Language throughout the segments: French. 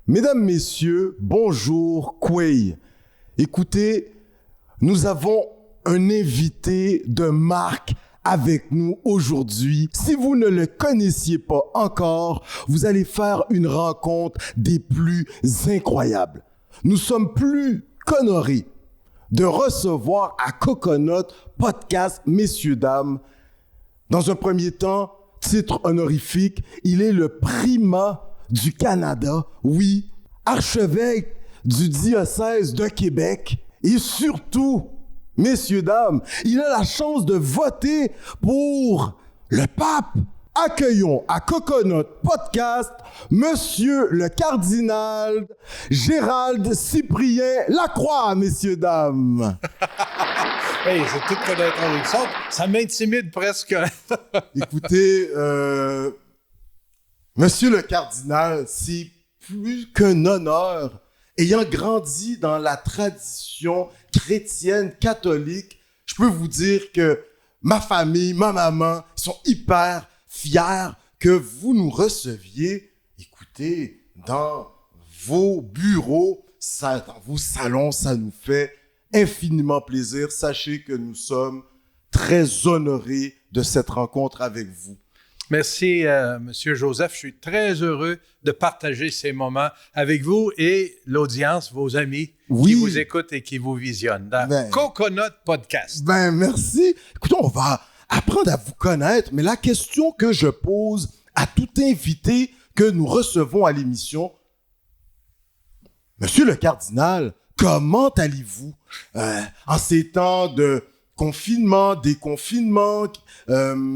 Mesdames, Messieurs, bonjour, Quay. Écoutez, nous avons un invité de marque avec nous aujourd'hui. Si vous ne le connaissiez pas encore, vous allez faire une rencontre des plus incroyables. Nous sommes plus qu'honorés de recevoir à Coconut Podcast, messieurs, dames. Dans un premier temps, titre honorifique, il est le primat du Canada, oui, archevêque du diocèse de Québec et surtout, messieurs, dames, il a la chance de voter pour le pape. Accueillons à Coconut Podcast, Monsieur le cardinal Gérald Cyprien Lacroix, messieurs, dames. Hey, c'est toute que d'introduction. Ça m'intimide presque. Écoutez, Monsieur le cardinal, c'est plus qu'un honneur. Ayant grandi dans la tradition chrétienne catholique, je peux vous dire que ma famille, ma maman, sont hyper fiers que vous nous receviez, écoutez, dans vos bureaux, dans vos salons, ça nous fait infiniment plaisir. Sachez que nous sommes très honorés de cette rencontre avec vous. Merci, Monsieur Joseph. Je suis très heureux de partager ces moments avec vous et l'audience, vos amis qui vous écoutent et qui vous visionnent dans Coconut Podcast. Merci. Écoutez, on va apprendre à vous connaître, mais la question que je pose à tout invité que nous recevons à l'émission, Monsieur le cardinal, comment allez-vous en ces temps de confinement, déconfinement,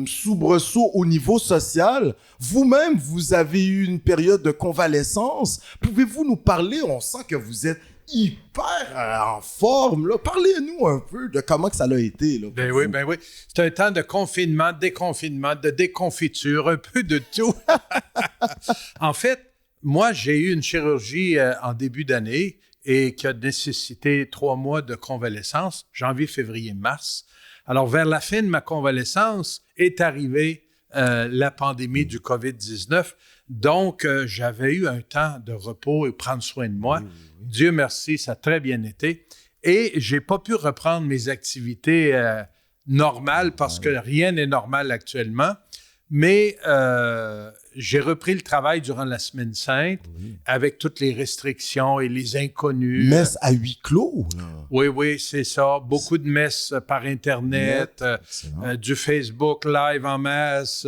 soubresaut au niveau social? Vous-même, vous avez eu une période de convalescence. Pouvez-vous nous parler? On sent que vous êtes hyper en forme, là. Parlez-nous un peu de comment que ça a été, là. Ben oui. C'est un temps de confinement, de déconfinement, de déconfiture, un peu de tout. En fait, moi, j'ai eu une chirurgie en début d'année et qui a nécessité 3 mois de convalescence, janvier, février, mars. Alors, vers la fin de ma convalescence est arrivée la pandémie du COVID-19. Donc, j'avais eu un temps de repos et prendre soin de moi. Oui. Dieu merci, ça a très bien été. Et je n'ai pas pu reprendre mes activités normales parce que rien n'est normal actuellement. Mais j'ai repris le travail durant la Semaine Sainte avec toutes les restrictions et les inconnus. Messes à huis clos, là. Oui, c'est ça. Beaucoup de messes par Internet, du Facebook Live en masse,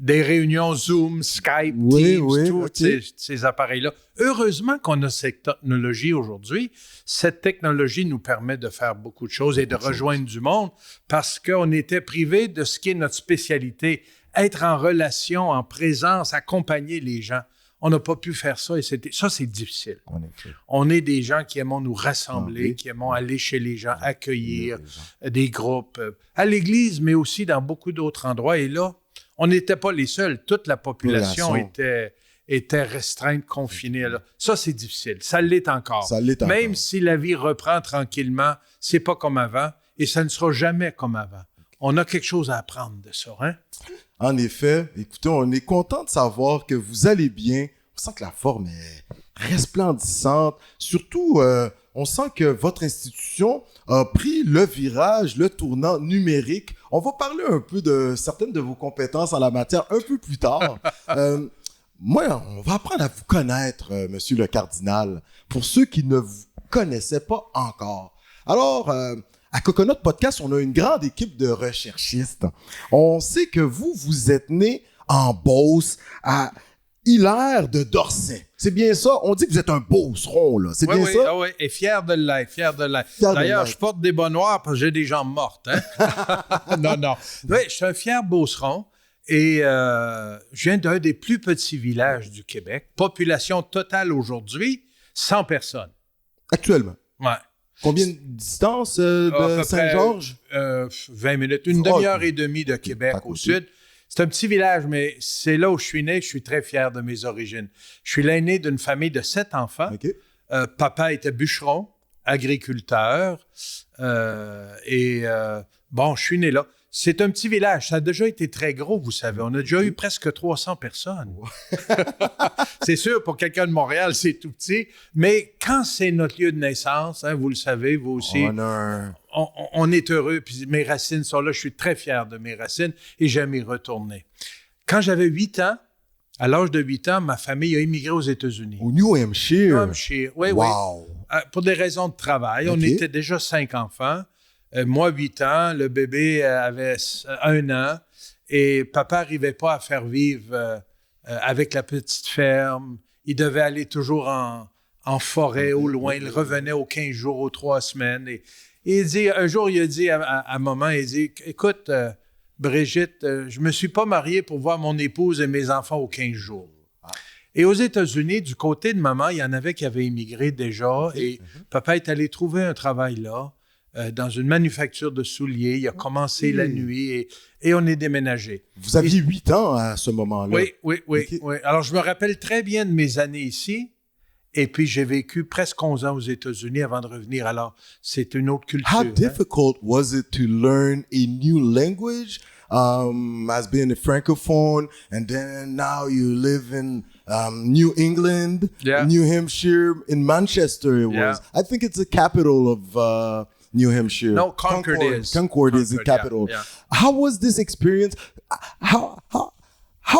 des réunions Zoom, Skype, Teams, tous ces appareils-là. Heureusement qu'on a cette technologie aujourd'hui. Cette technologie nous permet de faire beaucoup de choses et de rejoindre du monde parce qu'on était privé de ce qui est notre spécialité, être en relation, en présence, accompagner les gens. On n'a pas pu faire ça et ça, c'est difficile. On est des gens qui aimons nous rassembler, qui aimons aller chez les gens, accueillir des groupes, à l'église, mais aussi dans beaucoup d'autres endroits. Et là, on n'était pas les seuls. Toute la population était restreinte, confinée. Là. Ça, c'est difficile. Ça l'est encore. Même si la vie reprend tranquillement, c'est pas comme avant et ça ne sera jamais comme avant. On a quelque chose à apprendre de ça, hein? En effet. Écoutez, on est content de savoir que vous allez bien. On sent que la forme est resplendissante. Surtout, on sent que votre institution a pris le virage, le tournant numérique. On va parler un peu de certaines de vos compétences en la matière un peu plus tard. Moi, on va apprendre à vous connaître, Monsieur le cardinal, pour ceux qui ne vous connaissaient pas encore. Alors, à Coconut Podcast, on a une grande équipe de recherchistes. On sait que vous êtes né en Beauce, à Hilaire de Dorset. C'est bien ça? On dit que vous êtes un beauceron, là. C'est bien ça? Oui, et fier de l'être. D'ailleurs, je porte des bas noirs parce que j'ai des jambes mortes. Hein? Non. Oui, je suis un fier beauceron et je viens d'un des plus petits villages du Québec. Population totale aujourd'hui, 100 personnes. Actuellement? Oui. Combien de distance de Saint-Georges? 20 minutes. Une demi-heure et demie de Québec au sud. C'est un petit village, mais c'est là où je suis né. Je suis très fier de mes origines. Je suis l'aîné d'une famille de 7 enfants. Okay. Papa était bûcheron, agriculteur. Je suis né là. c'est un petit village. Ça a déjà été très gros, vous savez. On a déjà eu presque 300 personnes. C'est sûr, pour quelqu'un de Montréal, c'est tout petit. Mais quand c'est notre lieu de naissance, hein, vous le savez, vous aussi, on est heureux. Puis mes racines sont là. Je suis très fier de mes racines et j'aime y retourner. Quand j'avais 8 ans, à l'âge de 8 ans, ma famille a immigré aux États-Unis. Au New Hampshire? New Hampshire, oui, wow. oui. Pour des raisons de travail. On était déjà 5 enfants. Moi, 8 ans, le bébé avait 1 an et papa n'arrivait pas à faire vivre avec la petite ferme. Il devait aller toujours en forêt au loin. Il revenait aux 15 jours, aux 3 semaines. Et il dit, un jour, il a dit à maman, il dit, écoute, Brigitte, je ne me suis pas marié pour voir mon épouse et mes enfants aux 15 jours. Et aux États-Unis, du côté de maman, il y en avait qui avaient immigré déjà et papa est allé trouver un travail là. Dans une manufacture de souliers. Il a commencé la nuit et on est déménagé. Vous aviez 8 ans à ce moment-là? Oui. Alors, je me rappelle très bien de mes années ici. Et puis, j'ai vécu presque 11 ans aux États-Unis avant de revenir. Alors, c'est une autre culture. How difficult was it to learn a new language as being a francophone and then now you live in New England, New Hampshire, in Manchester it was. I think it's the capital of New Hampshire. No, Concord is. Concord is the capital. Yeah. How was this experience? How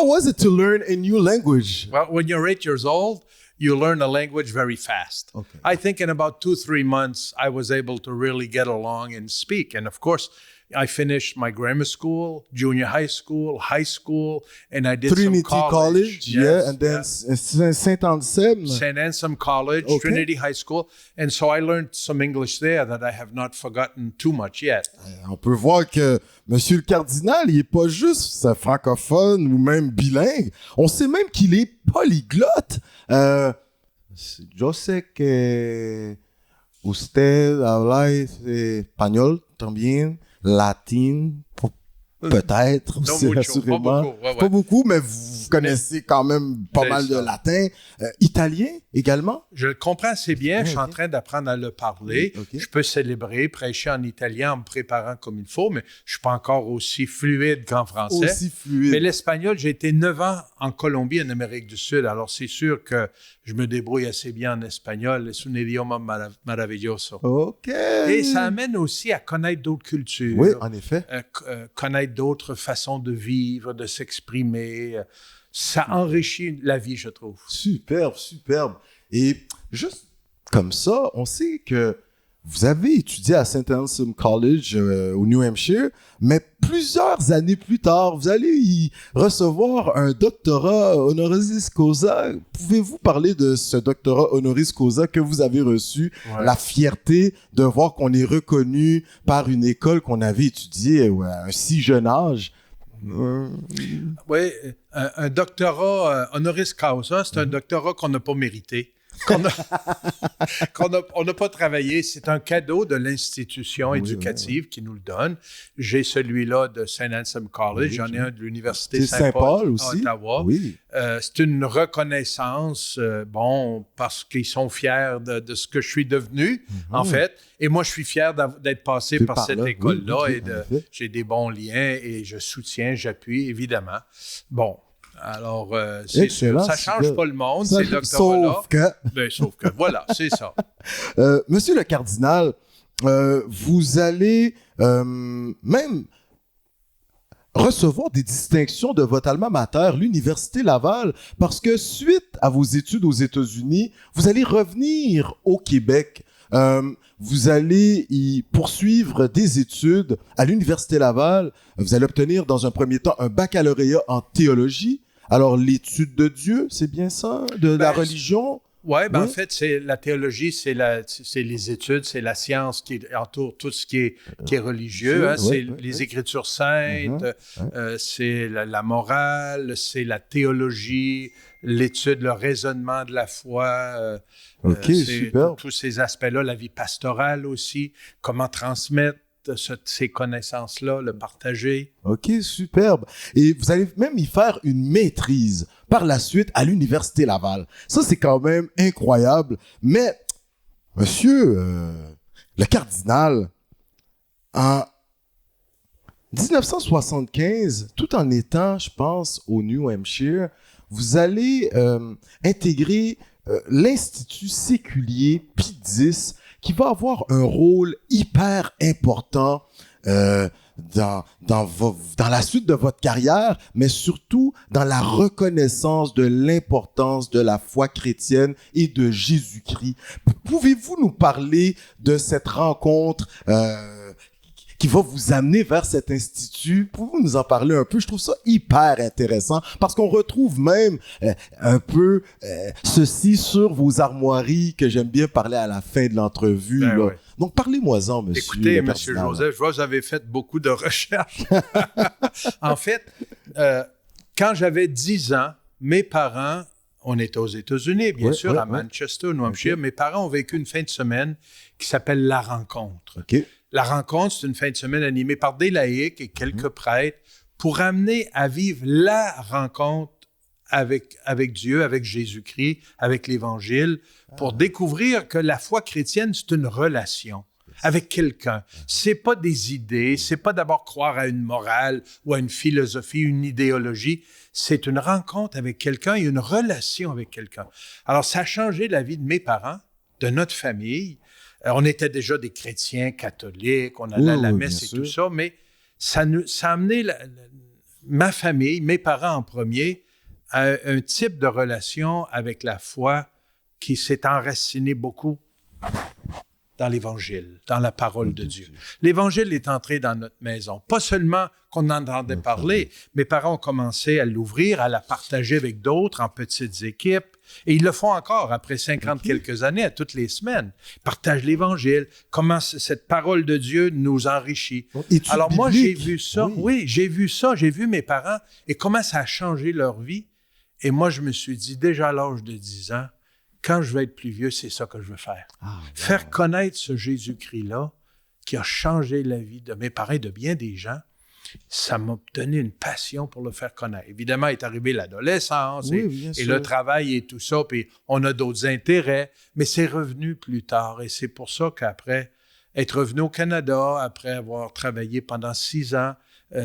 was it to learn a new language? Well, when you're 8 years old, you learn a language very fast. Okay. I think in about 2-3 months, I was able to really get along and speak. And of course, I finished my grammar school, junior high school, and I did Trinity some college. Yes, and then Saint Anselm. St. Anselm College, Trinity High School. And so I learned some English there that I have not forgotten too much yet. On peut voir que Monsieur le cardinal, il n'est pas juste francophone ou même bilingue. On sait même qu'il est polyglotte. Yo sé que usted habla espagnol también. Latine, peut-être, aussi, assurément. Pas beaucoup, mais vous connaissez quand même pas mal de latin. Italien également? Je le comprends assez bien. Je suis en train d'apprendre à le parler. Je peux célébrer, prêcher en italien en me préparant comme il faut, mais je ne suis pas encore aussi fluide qu'en français. Aussi fluide. Mais l'espagnol, j'ai été 9 ans en Colombie, en Amérique du Sud. Alors, c'est sûr que je me débrouille assez bien en espagnol. C'est un idioma maravilloso. OK. Et ça amène aussi à connaître d'autres cultures. Oui, en effet. Connaître d'autres façons de vivre, de s'exprimer. Ça enrichit la vie, je trouve. Superbe, superbe. Et juste comme ça, on sait que vous avez étudié à St. Anselm College au New Hampshire, mais plusieurs années plus tard, vous allez y recevoir un doctorat honoris causa. Pouvez-vous parler de ce doctorat honoris causa que vous avez reçu, la fierté de voir qu'on est reconnu par une école qu'on avait étudiée à un si jeune âge? Oui, un doctorat honoris causa, c'est un doctorat qu'on n'a pas mérité. On n'a pas travaillé. C'est un cadeau de l'institution éducative qui nous le donne. J'ai celui-là de St. Anselm College. J'en ai un de l'Université Saint-Paul aussi. à Ottawa. Oui. C'est une reconnaissance, parce qu'ils sont fiers de ce que je suis devenu, en fait. Et moi, je suis fier d'être passé par cette école-là. J'ai des bons liens et je soutiens, j'appuie, évidemment. Bon. Alors, ça change pas le monde, ces doctorats-là. Sauf que, voilà, c'est ça. Monsieur le cardinal, vous allez même recevoir des distinctions de votre alma mater, l'Université Laval, parce que suite à vos études aux États-Unis, vous allez revenir au Québec. Vous allez y poursuivre des études à l'Université Laval. Vous allez obtenir dans un premier temps un baccalauréat en théologie. Alors, l'étude de Dieu, c'est bien ça? De la religion? Oui, en fait, c'est la théologie, c'est les études, c'est la science qui entoure tout ce qui est religieux. C'est les Écritures saintes, c'est la morale, c'est la théologie, l'étude, le raisonnement de la foi. Super. Tous ces aspects-là, la vie pastorale aussi, comment transmettre ces connaissances-là, le partager. OK, superbe. Et vous allez même y faire une maîtrise par la suite à l'Université Laval. Ça, c'est quand même incroyable. Mais, monsieur le cardinal, 1975, tout en étant, je pense, au New Hampshire, vous allez intégrer l'Institut séculier Pie X, qui va avoir un rôle hyper important dans la suite de votre carrière, mais surtout dans la reconnaissance de l'importance de la foi chrétienne et de Jésus-Christ. Pouvez-vous nous parler de cette rencontre qui va vous amener vers cet institut? Pouvez-vous nous en parler un peu? Je trouve ça hyper intéressant parce qu'on retrouve même un peu ceci sur vos armoiries que j'aime bien parler à la fin de l'entrevue. Ben là. ouais. Donc, parlez-moi-en, monsieur. Écoutez, monsieur Joseph, je vois que vous avez fait beaucoup de recherches. En fait, quand j'avais 10 ans, mes parents, on était aux États-Unis, bien sûr, à Manchester, New Hampshire. Okay. Mes parents ont vécu une fin de semaine qui s'appelle La Rencontre. Okay. La Rencontre, c'est une fin de semaine animée par des laïcs et quelques prêtres pour amener à vivre la rencontre avec Dieu, avec Jésus-Christ, avec l'Évangile, pour découvrir que la foi chrétienne, c'est une relation avec quelqu'un. C'est pas des idées, c'est pas d'abord croire à une morale ou à une philosophie, une idéologie. C'est une rencontre avec quelqu'un et une relation avec quelqu'un. Alors, ça a changé la vie de mes parents, de notre famille. On était déjà des chrétiens catholiques, on allait à la messe et tout ça, mais ça a amené ma famille, mes parents en premier, à un type de relation avec la foi qui s'est enraciné beaucoup dans l'Évangile, dans la parole de Dieu. L'Évangile est entré dans notre maison. Pas seulement qu'on en entendait parler, mes parents ont commencé à l'ouvrir, à la partager avec d'autres en petites équipes. Et ils le font encore après 50 quelques années, à toutes les semaines. Ils partagent l'Évangile, comment cette parole de Dieu nous enrichit. Alors moi, j'ai vu ça. Oui, j'ai vu ça. J'ai vu mes parents et comment ça a changé leur vie. Et moi, je me suis dit, déjà à l'âge de 10 ans, quand je vais être plus vieux, c'est ça que je veux faire. Faire connaître ce Jésus-Christ-là qui a changé la vie de mes parents et de bien des gens. Ça m'a donné une passion pour le faire connaître. Évidemment, est arrivée l'adolescence et le travail et tout ça, puis on a d'autres intérêts, mais c'est revenu plus tard. Et c'est pour ça qu'après être revenu au Canada, après avoir travaillé pendant 6 ans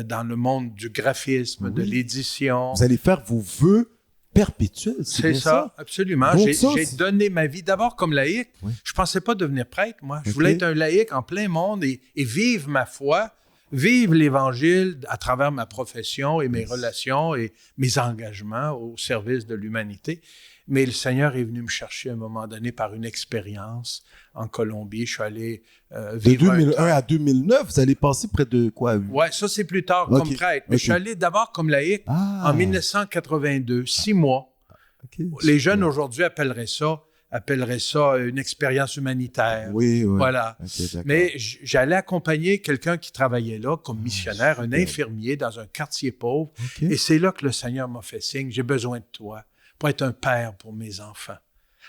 dans le monde du graphisme, de l'édition. Vous allez faire vos vœux perpétuels, c'est bien ça? Absolument. J'ai donné ma vie d'abord comme laïc. Je ne pensais pas devenir prêtre, moi. Je voulais être un laïc en plein monde et vivre ma foi, vivre l'Évangile à travers ma profession et mes relations et mes engagements au service de l'humanité. Mais le Seigneur est venu me chercher à un moment donné par une expérience en Colombie. Je suis allé vivre... De 2001 à 2009, vous allez passer près de quoi? Oui, ça c'est plus tard comme prêtre. Mais je suis allé d'abord comme laïc en 1982, 6 mois. Les jeunes aujourd'hui appelleraient ça une expérience humanitaire. Oui. Voilà. Mais j'allais accompagner quelqu'un qui travaillait là comme missionnaire, un infirmier dans un quartier pauvre. Et c'est là que le Seigneur m'a fait signe, j'ai besoin de toi pour être un père pour mes enfants.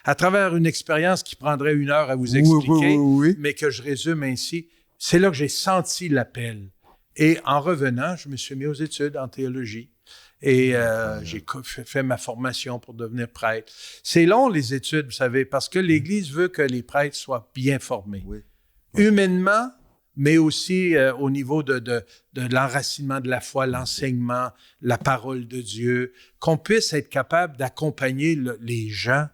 À travers une expérience qui prendrait 1 heure à vous expliquer, mais que je résume ainsi, c'est là que j'ai senti l'appel. Et en revenant, je me suis mis aux études en théologie. Et j'ai fait ma formation pour devenir prêtre. C'est long, les études, vous savez, parce que l'Église veut que les prêtres soient bien formés. Humainement, mais aussi au niveau de l'enracinement de la foi, l'enseignement, la parole de Dieu, qu'on puisse être capable d'accompagner les gens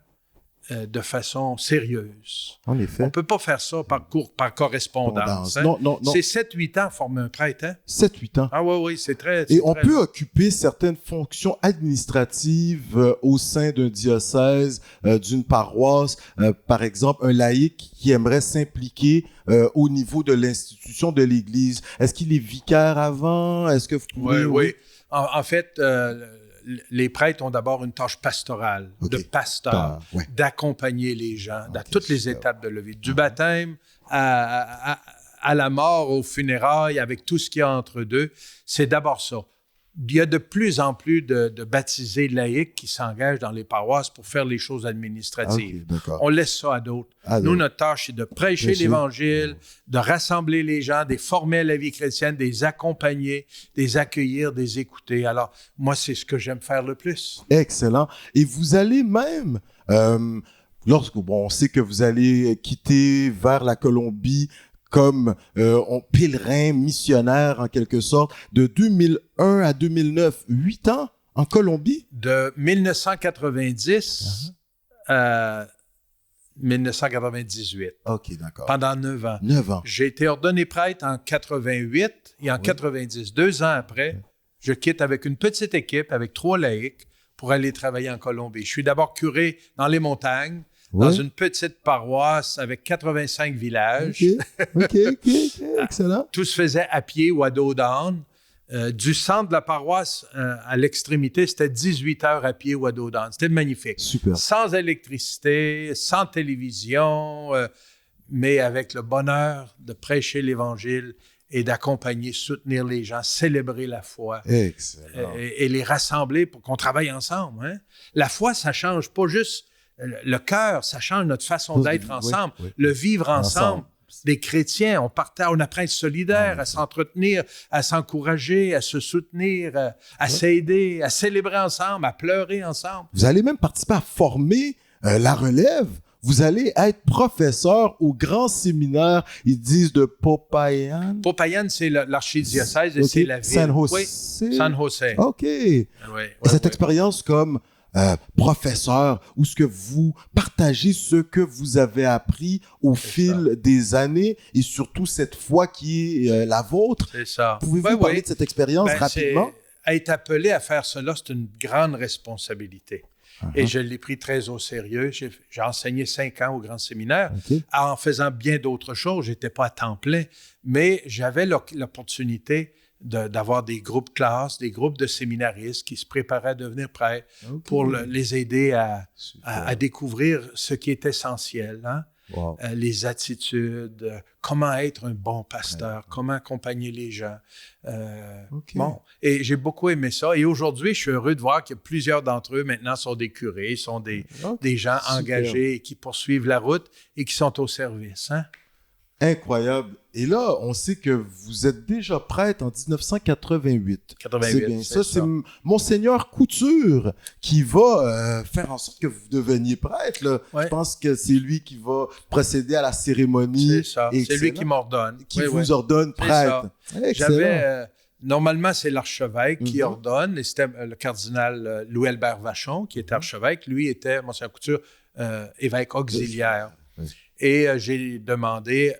de façon sérieuse. En effet. On ne peut pas faire ça par correspondance. Hein? Non. C'est 7-8 ans former un prêtre. Hein? 7-8 ans. Ah oui, c'est très... Et on peut occuper certaines fonctions administratives au sein d'un diocèse, d'une paroisse. Par exemple, un laïc qui aimerait s'impliquer au niveau de l'institution de l'Église. Est-ce qu'il est vicaire avant? Est-ce que vous pouvez... Oui. En fait... les prêtres ont d'abord une tâche pastorale, de pasteur, d'accompagner les gens dans toutes les étapes de la vie, du baptême à la mort, aux funérailles, avec tout ce qu'il y a entre deux. C'est d'abord ça. Il y a de plus en plus de baptisés laïcs qui s'engagent dans les paroisses pour faire les choses administratives. On laisse ça à d'autres. Nous, notre tâche, c'est de prêcher l'Évangile, de rassembler les gens, de les former à la vie chrétienne, de les accompagner, de les accueillir, de les écouter. Alors, moi, c'est ce que j'aime faire le plus. Excellent. Et vous allez même... on sait que vous allez quitter vers la Colombie comme pèlerin, missionnaire en quelque sorte, de 2001 à 2009, 8 ans en Colombie? De 1990 à 1998. OK, d'accord. Pendant 9 ans. 9 ans. J'ai été ordonné prêtre en 88 et en 90. 2 ans après, je quitte avec une petite équipe, avec 3 laïcs, pour aller travailler en Colombie. Je suis d'abord curé dans les montagnes, dans une petite paroisse avec 85 villages. OK, excellent. Tout se faisait à pied ou à dos d'âne. Du centre de la paroisse à l'extrémité, c'était 18 heures à pied ou à dos d'âne. C'était magnifique. Super. Sans électricité, sans télévision, mais avec le bonheur de prêcher l'Évangile et d'accompagner, soutenir les gens, célébrer la foi. Excellent. Et les rassembler pour qu'on travaille ensemble. Hein? La foi, ça change pas juste le cœur, ça change notre façon d'être ensemble, le vivre ensemble. Des chrétiens, on apprend à être solidaire, à s'entretenir, à s'encourager, à se soutenir, à s'aider, à célébrer ensemble, à pleurer ensemble. Vous allez même participer à former la relève. Vous allez être professeur au grand séminaire, ils disent, de Popayan. Popayan, c'est l'archidiocèse et c'est la ville. San José. Oui, San José. OK. Cette expérience comme professeur, où ce que vous partagez ce que vous avez appris au fil des années et surtout cette foi qui est la vôtre. C'est ça. Pouvez-vous parler de cette expérience rapidement? Être appelé à faire cela, c'est une grande responsabilité. Et je l'ai pris très au sérieux. J'ai enseigné 5 ans au grand séminaire en faisant bien d'autres choses. Je n'étais pas à temps plein, mais j'avais l'opportunité d'avoir des groupes classes, des groupes de séminaristes qui se préparaient à devenir prêtres pour les aider à découvrir ce qui est essentiel, hein? Les attitudes, comment être un bon pasteur, comment accompagner les gens. Bon, et j'ai beaucoup aimé ça. Et aujourd'hui, je suis heureux de voir que plusieurs d'entre eux maintenant sont des curés, sont des gens engagés qui poursuivent la route et qui sont au service. Hein? Incroyable. Et là, on sait que vous êtes déjà prêtre en 1988. 88, c'est bien ça. C'est Monseigneur Couture qui va faire en sorte que vous deveniez prêtre. Là. Je pense que c'est lui qui va procéder à la cérémonie. C'est ça. C'est lui qui m'ordonne. Qui vous ordonne prêtre. Normalement, c'est l'archevêque qui ordonne. Et c'était le cardinal Louis-Albert Vachon qui était archevêque. Lui était, Monseigneur Couture, évêque auxiliaire. Et j'ai demandé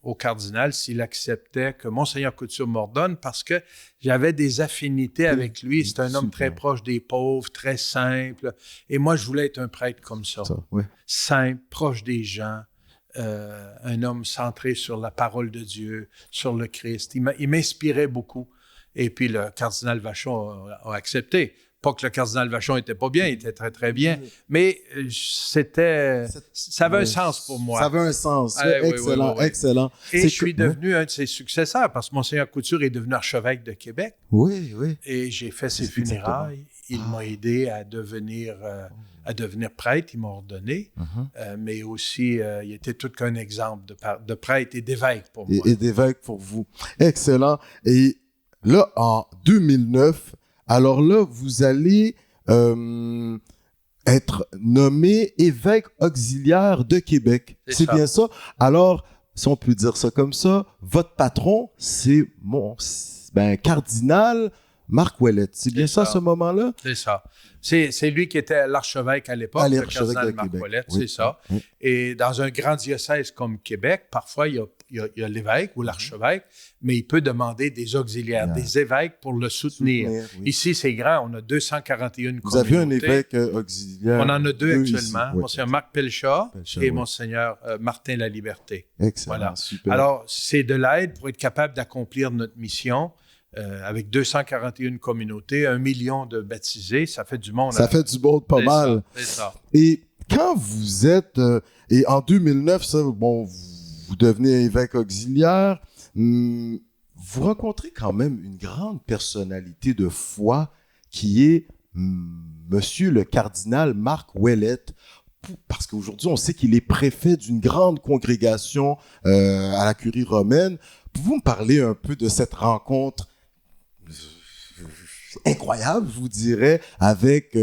au cardinal s'il acceptait que Monseigneur Couture m'ordonne parce que j'avais des affinités avec lui. C'est un homme très proche des pauvres, très simple. Et moi, je voulais être un prêtre comme ça. Simple, proche des gens, un homme centré sur la parole de Dieu, sur le Christ. Il m'inspirait beaucoup. Et puis le cardinal Vachon a accepté. Pas que le cardinal Vachon n'était pas bien, il était très, très bien, mais ça avait un sens pour moi. Ça avait un sens, excellent. Et je suis devenu un de ses successeurs, parce que Monseigneur Couture est devenu archevêque de Québec. Oui. Et j'ai fait ses funérailles. Il m'a aidé à devenir prêtre, il m'a ordonné, mais aussi, il était tout qu'un exemple de prêtre et d'évêque pour moi. Et d'évêque pour vous. Excellent. Et là, en 2009, alors là, vous allez être nommé évêque auxiliaire de Québec. C'est bien ça? Alors, si on peut dire ça comme ça, votre patron, c'est cardinal Marc Ouellette. C'est bien ça, ce moment-là? C'est ça. C'est lui qui était l'archevêque à l'époque, le cardinal Marc Ouellette, c'est ça. Et dans un grand diocèse comme Québec, parfois, il y a l'évêque ou l'archevêque, mais il peut demander des auxiliaires, des évêques pour le soutenir. Ici, c'est grand, on a 241 communautés. Vous avez un évêque auxiliaire? On en a 2 actuellement, Monseigneur Marc Pelchat et Monseigneur Martin Laliberté. Excellent, super. Alors, c'est de l'aide pour être capable d'accomplir notre mission. Avec 241 communautés, 1 million de baptisés, ça fait du monde. Ça fait du monde pas mal. C'est ça. Et quand vous êtes, et en 2009, vous devenez évêque auxiliaire, vous rencontrez quand même une grande personnalité de foi qui est Monsieur le cardinal Marc Ouellette. Parce qu'aujourd'hui, on sait qu'il est préfet d'une grande congrégation à la Curie romaine. Pouvez-vous me parler un peu de cette rencontre incroyable, je vous dirais, avec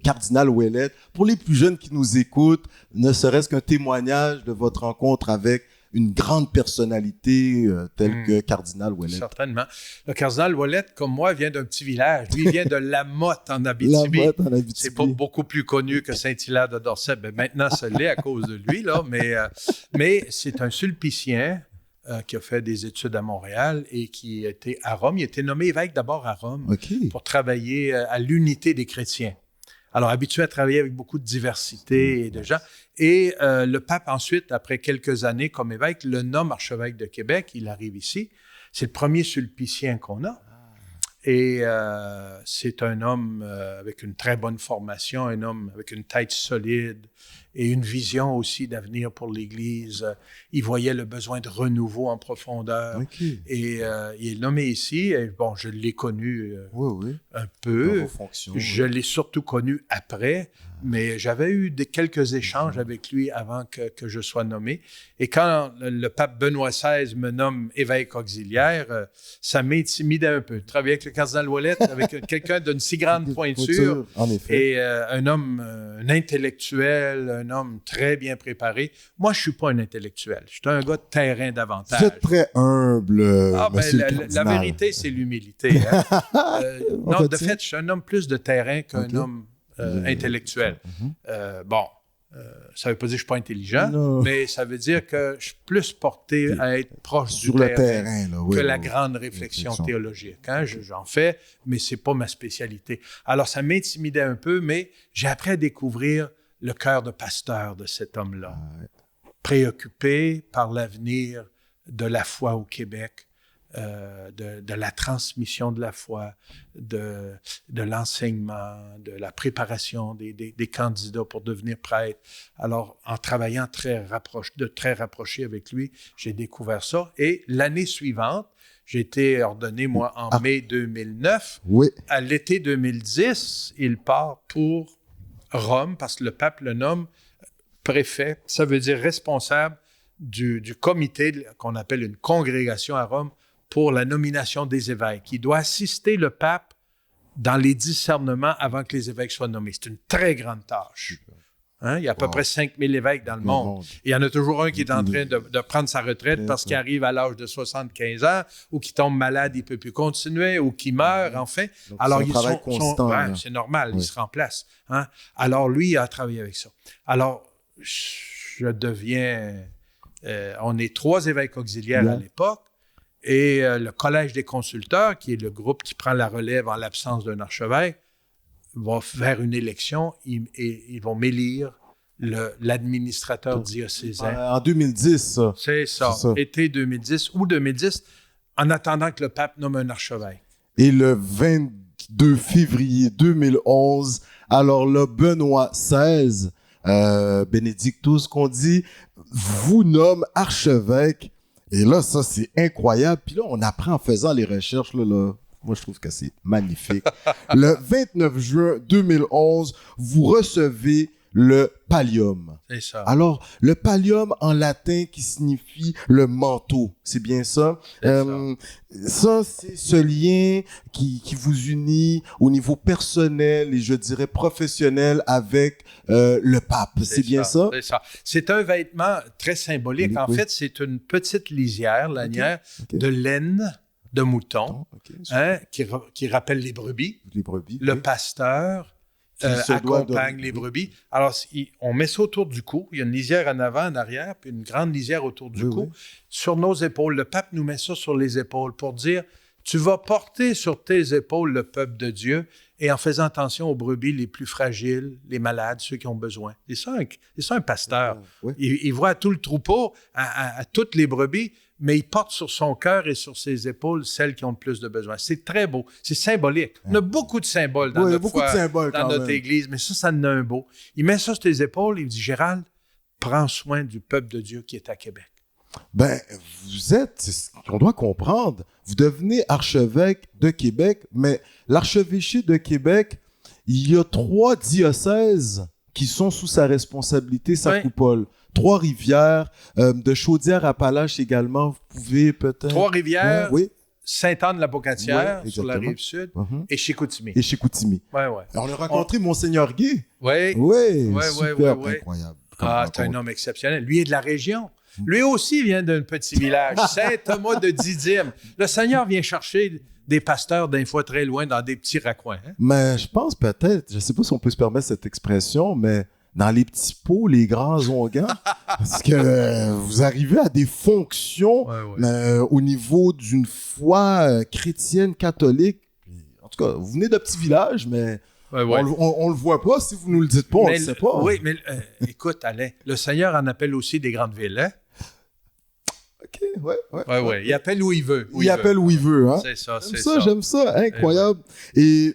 Cardinal Ouellette? Pour les plus jeunes qui nous écoutent, ne serait-ce qu'un témoignage de votre rencontre avec une grande personnalité telle que Cardinal Ouellet. Certainement. Le Cardinal Ouellet, comme moi, vient d'un petit village. Lui, il vient de La Motte en Abitibi. La Motte en Abitibi. C'est pas beaucoup plus connu que Saint-Hilaire de Dorset. Ben, maintenant, ça l'est à cause de lui, là. Mais c'est un sulpicien qui a fait des études à Montréal et qui était à Rome. Il a été nommé évêque d'abord à Rome pour travailler à l'unité des chrétiens. Alors, habitué à travailler avec beaucoup de diversité et de gens. Et le pape, ensuite, après quelques années comme évêque, le nomme archevêque de Québec. Il arrive ici. C'est le premier sulpicien qu'on a. Et c'est un homme avec une très bonne formation, un homme avec une tête solide et une vision aussi d'avenir pour l'Église. Il voyait le besoin de renouveau en profondeur. Et il est nommé ici. Et bon, je l'ai connu un peu. Dans vos fonctions, je l'ai surtout connu après, mais j'avais eu quelques échanges avec lui avant que je sois nommé. Et quand le pape Benoît XVI me nomme évêque auxiliaire, ça m'intimidait un peu. Travailler avec le cardinal Ouellet, avec quelqu'un d'une si grande pointure, en effet. et un homme, un intellectuel, un homme très bien préparé. Moi, je ne suis pas un intellectuel. Je suis un gars de terrain davantage. Vous êtes très humble, monsieur le la cardinal. vérité, c'est l'humilité. Hein? Non, de fait, je suis un homme plus de terrain qu'un homme intellectuel. Ça ne veut pas dire que je ne suis pas intelligent, mais ça veut dire que je suis plus porté à être proche sur du le terrain là, que la grande réflexion théologique. Hein? J'en fais, mais ce n'est pas ma spécialité. Alors, ça m'intimidait un peu, mais j'ai appris à découvrir le cœur de pasteur de cet homme-là, préoccupé par l'avenir de la foi au Québec, de la transmission de la foi, de l'enseignement, de la préparation des candidats pour devenir prêtre. Alors, en travaillant très rapproché avec lui, j'ai découvert ça. Et l'année suivante, j'ai été ordonné, moi, en mai 2009. Oui. À l'été 2010, il part pour Rome, parce que le pape le nomme préfet, ça veut dire responsable du comité qu'on appelle une congrégation à Rome, pour la nomination des évêques. Il doit assister le pape dans les discernements avant que les évêques soient nommés. C'est une très grande tâche. Hein? Il y a à peu près 5000 évêques dans le monde. Il y en a toujours un qui est en train de prendre sa retraite parce qu'il arrive à l'âge de 75 ans ou qui tombe malade, il ne peut plus continuer ou qui meurt, enfin. Donc, alors, c'est un travail constant. C'est normal, il se remplace. Hein? Alors, lui, il a travaillé avec ça. Alors, je deviens... on est 3 évêques auxiliaires à l'époque. Et le Collège des consulteurs, qui est le groupe qui prend la relève en l'absence d'un archevêque, va faire une élection et ils vont m'élire l'administrateur diocésain. En 2010, ça. C'est ça. Été 2010 ou 2010, en attendant que le pape nomme un archevêque. Et le 22 février 2011, alors là, Benoît XVI, Benedictus, qu'on dit, vous nomme archevêque. Et là, ça, c'est incroyable. Puis là, on apprend en faisant les recherches. Là, moi, je trouve que c'est magnifique. Le 29 juin 2011, vous recevez le pallium. C'est ça. Alors, le pallium en latin qui signifie le manteau, c'est bien ça? Ça, c'est ce lien qui vous unit au niveau personnel et je dirais professionnel avec le pape. C'est bien ça? C'est ça. C'est un vêtement très symbolique. En fait, c'est une petite lanière de laine de mouton qui rappelle les brebis. Le pasteur accompagne les brebis. Alors, on met ça autour du cou. Il y a une lisière en avant, en arrière, puis une grande lisière autour du cou. Sur nos épaules. Le pape nous met ça sur les épaules pour dire, tu vas porter sur tes épaules le peuple de Dieu et en faisant attention aux brebis les plus fragiles, les malades, ceux qui ont besoin. C'est ça un pasteur. Il voit tout le troupeau, à toutes les brebis, mais il porte sur son cœur et sur ses épaules celles qui ont le plus de besoin. C'est très beau. C'est symbolique. On a beaucoup de symboles dans notre foi, dans notre Église, mais ça en a un beau. Il met ça sur tes épaules et il dit, Gérald, prends soin du peuple de Dieu qui est à Québec. On doit comprendre, vous devenez archevêque de Québec, mais l'archevêché de Québec, il y a 3 diocèses qui sont sous sa responsabilité, sa coupole. Trois-Rivières, de Chaudière-Appalaches également, vous pouvez peut-être... Trois-Rivières, Sainte-Anne-la-Pocatière, sur la rive sud, et Chicoutimi. Alors, on a rencontré Monseigneur Gay. Oui. Super, incroyable. C'est un homme exceptionnel. Lui est de la région. Lui aussi vient d'un petit village, Saint-Thomas de Didyme. Le Seigneur vient chercher des pasteurs d'un fois très loin dans des petits raccoins. Hein? Mais je pense peut-être, je ne sais pas si on peut se permettre cette expression, mais dans les petits pots, les grands onguents, parce que vous arrivez à des fonctions au niveau d'une foi chrétienne, catholique. En tout cas, vous venez d'un petit village, mais on le voit pas. Si vous nous le dites pas, on le sait pas. Oui, mais écoute, Alain, le Seigneur en appelle aussi des grandes villes, hein? OK, ouais. Il appelle où il veut. Il appelle où il veut, hein? C'est ça, J'aime ça, incroyable. Et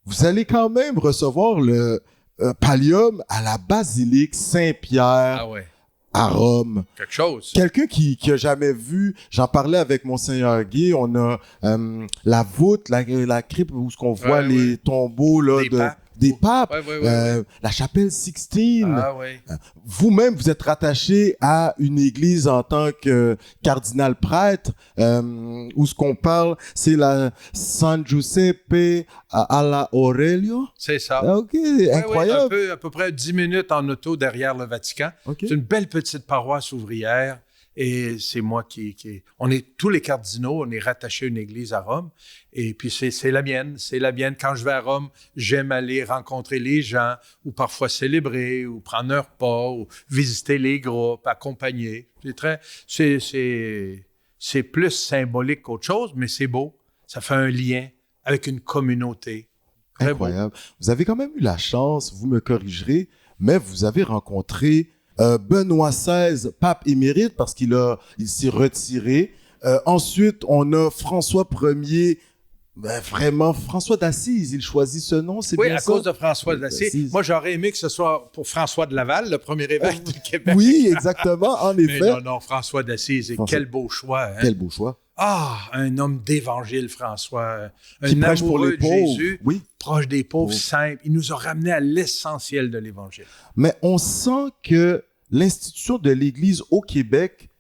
vous allez quand même recevoir le pallium à la basilique Saint-Pierre à Rome. Quelque chose. Quelqu'un qui a jamais vu, j'en parlais avec Monseigneur Guy, on a la voûte, la crypte où on voit les tombeaux là, des papes, la chapelle Sixtine. Vous-même, vous êtes rattaché à une église en tant que cardinal prêtre, où ce qu'on parle, c'est la San Giuseppe alla Aurelio. C'est ça. OK, incroyable. À peu près 10 minutes en auto derrière le Vatican. Okay. C'est une belle petite paroisse ouvrière. Et c'est moi on est tous les cardinaux, on est rattachés à une église à Rome. Et puis c'est la mienne. Quand je vais à Rome, j'aime aller rencontrer les gens, ou parfois célébrer, ou prendre un repas, ou visiter les groupes, accompagner. C'est plus symbolique qu'autre chose, mais c'est beau. Ça fait un lien avec une communauté. Très incroyable. Beau. Vous avez quand même eu la chance, vous me corrigerez, mais vous avez rencontré Benoît XVI, pape émérite, parce qu'il s'est retiré. Ensuite, on a François Ier, vraiment François d'Assise. Il choisit ce nom, c'est bien ça? Oui, à cause de François d'Assise. Moi, j'aurais aimé que ce soit pour François de Laval, le premier évêque du Québec. Oui, exactement, en effet. Mais non, François d'Assise. Quel beau choix. Hein? Quel beau choix. Ah, un homme d'évangile, François. Qui prêche pour les pauvres. Jésus, proche des pauvres, simple. Il nous a ramenés à l'essentiel de l'Évangile. Mais on sent que l'institution de l'Église au Québec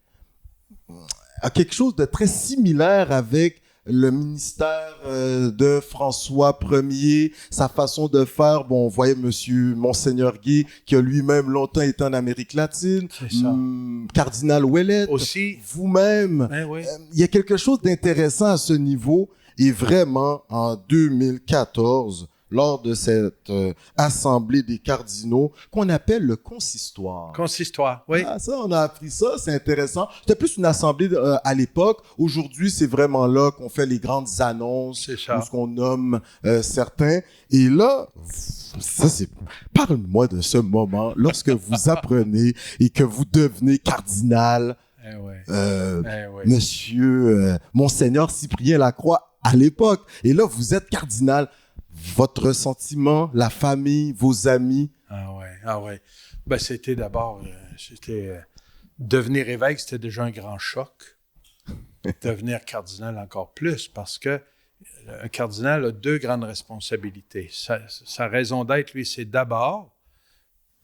a quelque chose de très similaire avec le ministère de François Ier, sa façon de faire. Bon, on voyait Monseigneur Guy, qui a lui-même longtemps été en Amérique latine. Cardinal Ouellet. Aussi. Vous-même. Il y a quelque chose d'intéressant à ce niveau. Et vraiment, en 2014, lors de cette assemblée des cardinaux qu'on appelle le consistoire. Consistoire, oui. Ah, ça, on a appris ça, c'est intéressant. C'était plus une assemblée à l'époque. Aujourd'hui, c'est vraiment là qu'on fait les grandes annonces, où ce qu'on nomme certains. Et là, parle-moi de ce moment lorsque vous apprenez et que vous devenez cardinal. Monsieur Monseigneur Cyprien Lacroix à l'époque. Et là, vous êtes cardinal. Votre sentiment, la famille, vos amis? Ah ouais. Ben, c'était d'abord, devenir évêque, c'était déjà un grand choc. Devenir cardinal encore plus, parce que un cardinal a deux grandes responsabilités. Sa raison d'être, lui, c'est d'abord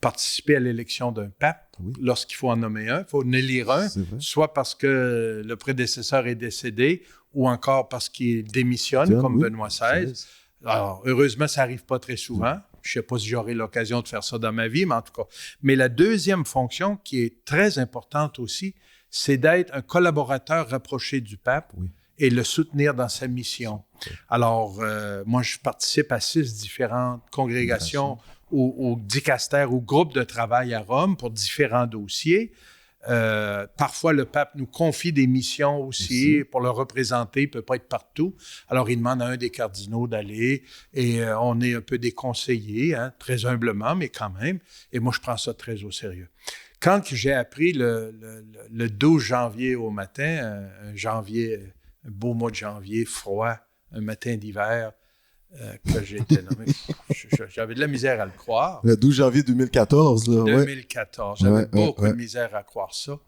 participer à l'élection d'un pape lorsqu'il faut en nommer un. Il faut en élire un, soit parce que le prédécesseur est décédé, ou encore parce qu'il démissionne, comme Benoît XVI. Alors, heureusement, ça n'arrive pas très souvent. Je ne sais pas si j'aurai l'occasion de faire ça dans ma vie, mais en tout cas. Mais la deuxième fonction, qui est très importante aussi, c'est d'être un collaborateur rapproché du pape et le soutenir dans sa mission. Alors, moi, je participe à 6 différentes congrégations ou dicastères ou groupes de travail à Rome pour différents dossiers. Parfois, le pape nous confie des missions aussi pour le représenter. Il ne peut pas être partout. Alors, il demande à un des cardinaux d'aller et on est un peu des conseillers, très humblement, mais quand même. Et moi, je prends ça très au sérieux. Quand j'ai appris le 12 janvier au matin, un beau mois de janvier, froid, un matin d'hiver, que j'ai été nommé. J'avais de la misère à le croire. Le 12 janvier 2014. Là, 2014. J'avais beaucoup de misère à croire ça.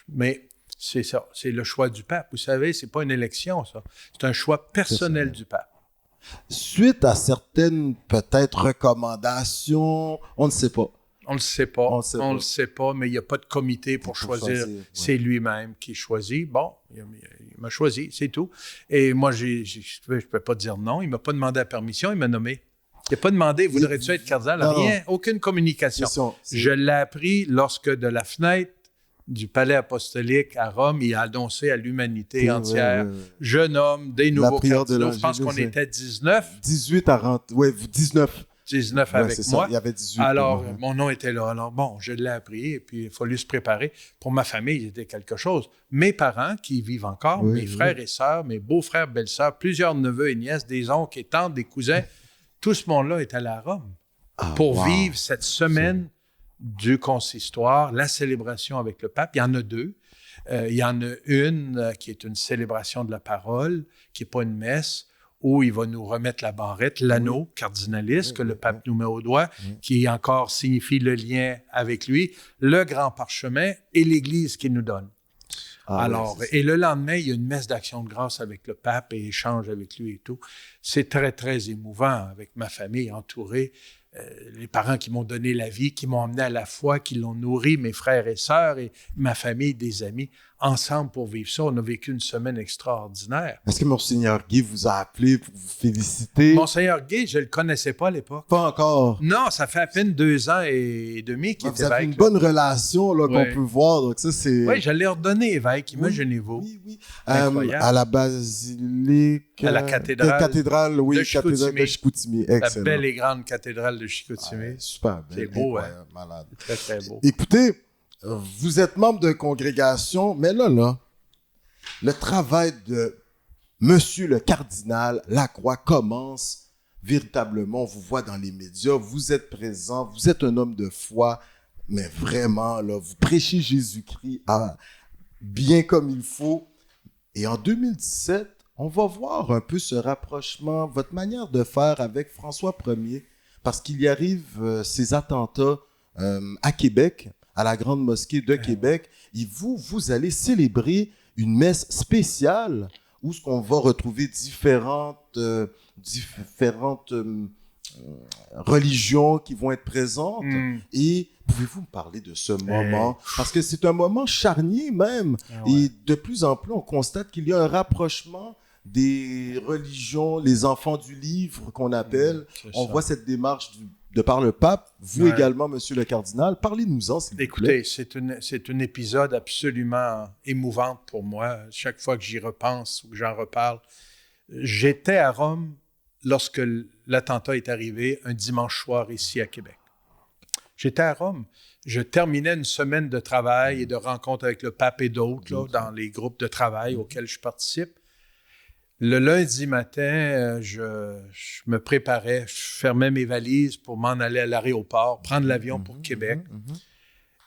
Mais c'est ça. C'est le choix du pape. Vous savez, c'est pas une élection, ça. C'est un choix personnel du pape. Suite à certaines, peut-être, recommandations, on ne sait pas. On ne le sait pas, mais il n'y a pas de comité pour choisir. C'est lui-même qui choisit. Bon, il m'a choisi, c'est tout. Et moi, je ne peux pas dire non. Il ne m'a pas demandé la permission, il m'a nommé. Il n'a pas demandé, voudrais-tu être cardinal? Rien, aucune communication. Je l'ai appris lorsque de la fenêtre du palais apostolique à Rome, il a annoncé à l'humanité entière, jeune homme, des nouveaux cardinaux. Je pense qu'on était 19. 18 à rentrer. Oui, 19. 19 avec moi. Il y avait 18. Alors, mon nom était là. Alors, bon, je l'ai appris et puis il a fallu se préparer. Pour ma famille, c'était quelque chose. Mes parents, qui vivent encore, mes frères et sœurs, mes beaux-frères, belles-sœurs, plusieurs neveux et nièces, des oncles et tantes, des cousins, tout ce monde-là est allé à Rome pour vivre cette semaine du consistoire, la célébration avec le pape. Il y en a deux. Il y en a une qui est une célébration de la parole, qui n'est pas une messe, où il va nous remettre la barrette, l'anneau cardinaliste que le pape nous met au doigt, qui encore signifie le lien avec lui, le grand parchemin et l'Église qu'il nous donne. Et le lendemain, il y a une messe d'action de grâce avec le pape et échange avec lui et tout. C'est très, très émouvant avec ma famille entourée. Les parents qui m'ont donné la vie, qui m'ont emmené à la foi, qui l'ont nourri, mes frères et sœurs et ma famille, des amis, ensemble pour vivre ça. On a vécu une semaine extraordinaire. Est-ce que Monseigneur Guy vous a appelé pour vous féliciter? Monseigneur Guy, je ne le connaissais pas à l'époque. Pas encore? Non, ça fait à peine 2 ans et demi qu'il est évêque. Vous avez une bonne relation là, qu'on peut voir. Donc ça, c'est... Oui, je l'ai ordonné évêque, imaginez-vous. Oui. À la basilique... À la cathédrale de Chicoutimi. La belle et grande cathédrale de Chicoutimi. Super belle. C'est beau, hein? Malade. Très, très beau. Écoutez, vous êtes membre de congrégation, mais là, le travail de Monsieur le cardinal Lacroix commence véritablement. On vous voit dans les médias, vous êtes présent, vous êtes un homme de foi, mais vraiment, là, vous prêchez Jésus-Christ bien comme il faut. Et en 2017, on va voir un peu ce rapprochement, votre manière de faire avec François Ier, parce qu'il y arrive ces attentats à Québec, à la Grande Mosquée de Québec, et vous allez célébrer une messe spéciale où on va retrouver différentes religions qui vont être présentes. Et pouvez-vous me parler de ce moment? Parce que c'est un moment charnier même. Et de plus en plus, on constate qu'il y a un rapprochement des religions, les enfants du livre qu'on appelle. On voit cette démarche de par le pape, vous également, monsieur le cardinal. Parlez-nous-en, s'il vous plaît. Écoutez, c'est un épisode absolument émouvant pour moi. Chaque fois que j'y repense ou que j'en reparle, j'étais à Rome lorsque l'attentat est arrivé un dimanche soir ici à Québec. J'étais à Rome. Je terminais une semaine de travail et de rencontres avec le pape et d'autres là, dans les groupes de travail auxquels je participe. Le lundi matin, je me préparais, je fermais mes valises pour m'en aller à l'aéroport, prendre l'avion pour Québec.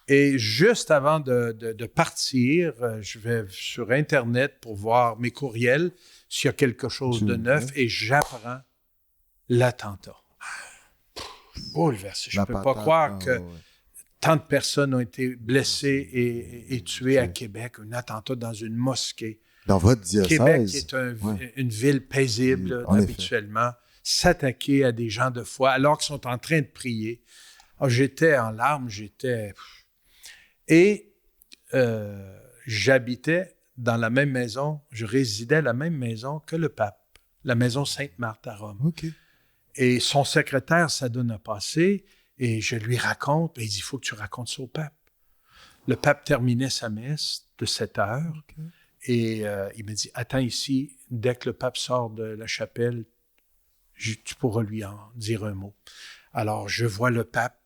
Et juste avant de partir, je vais sur Internet pour voir mes courriels, s'il y a quelque chose de neuf, et j'apprends l'attentat. Bouleversé. Je ne peux pas croire que tant de personnes ont été blessées et tuées à Québec, un attentat dans une mosquée. Dans votre diocèse. Québec est une ville paisible habituellement, s'attaquer à des gens de foi alors qu'ils sont en train de prier. Alors, j'étais en larmes, Et j'habitais dans la même maison, je résidais à la même maison que le pape, la maison Sainte-Marthe à Rome. Et son secrétaire s'adonne à passer et je lui raconte, il dit, il faut que tu racontes ça au pape. Le pape terminait sa messe de 7 heures. Et il me dit, attends ici, dès que le pape sort de la chapelle, tu pourras lui en dire un mot. Alors, je vois le pape,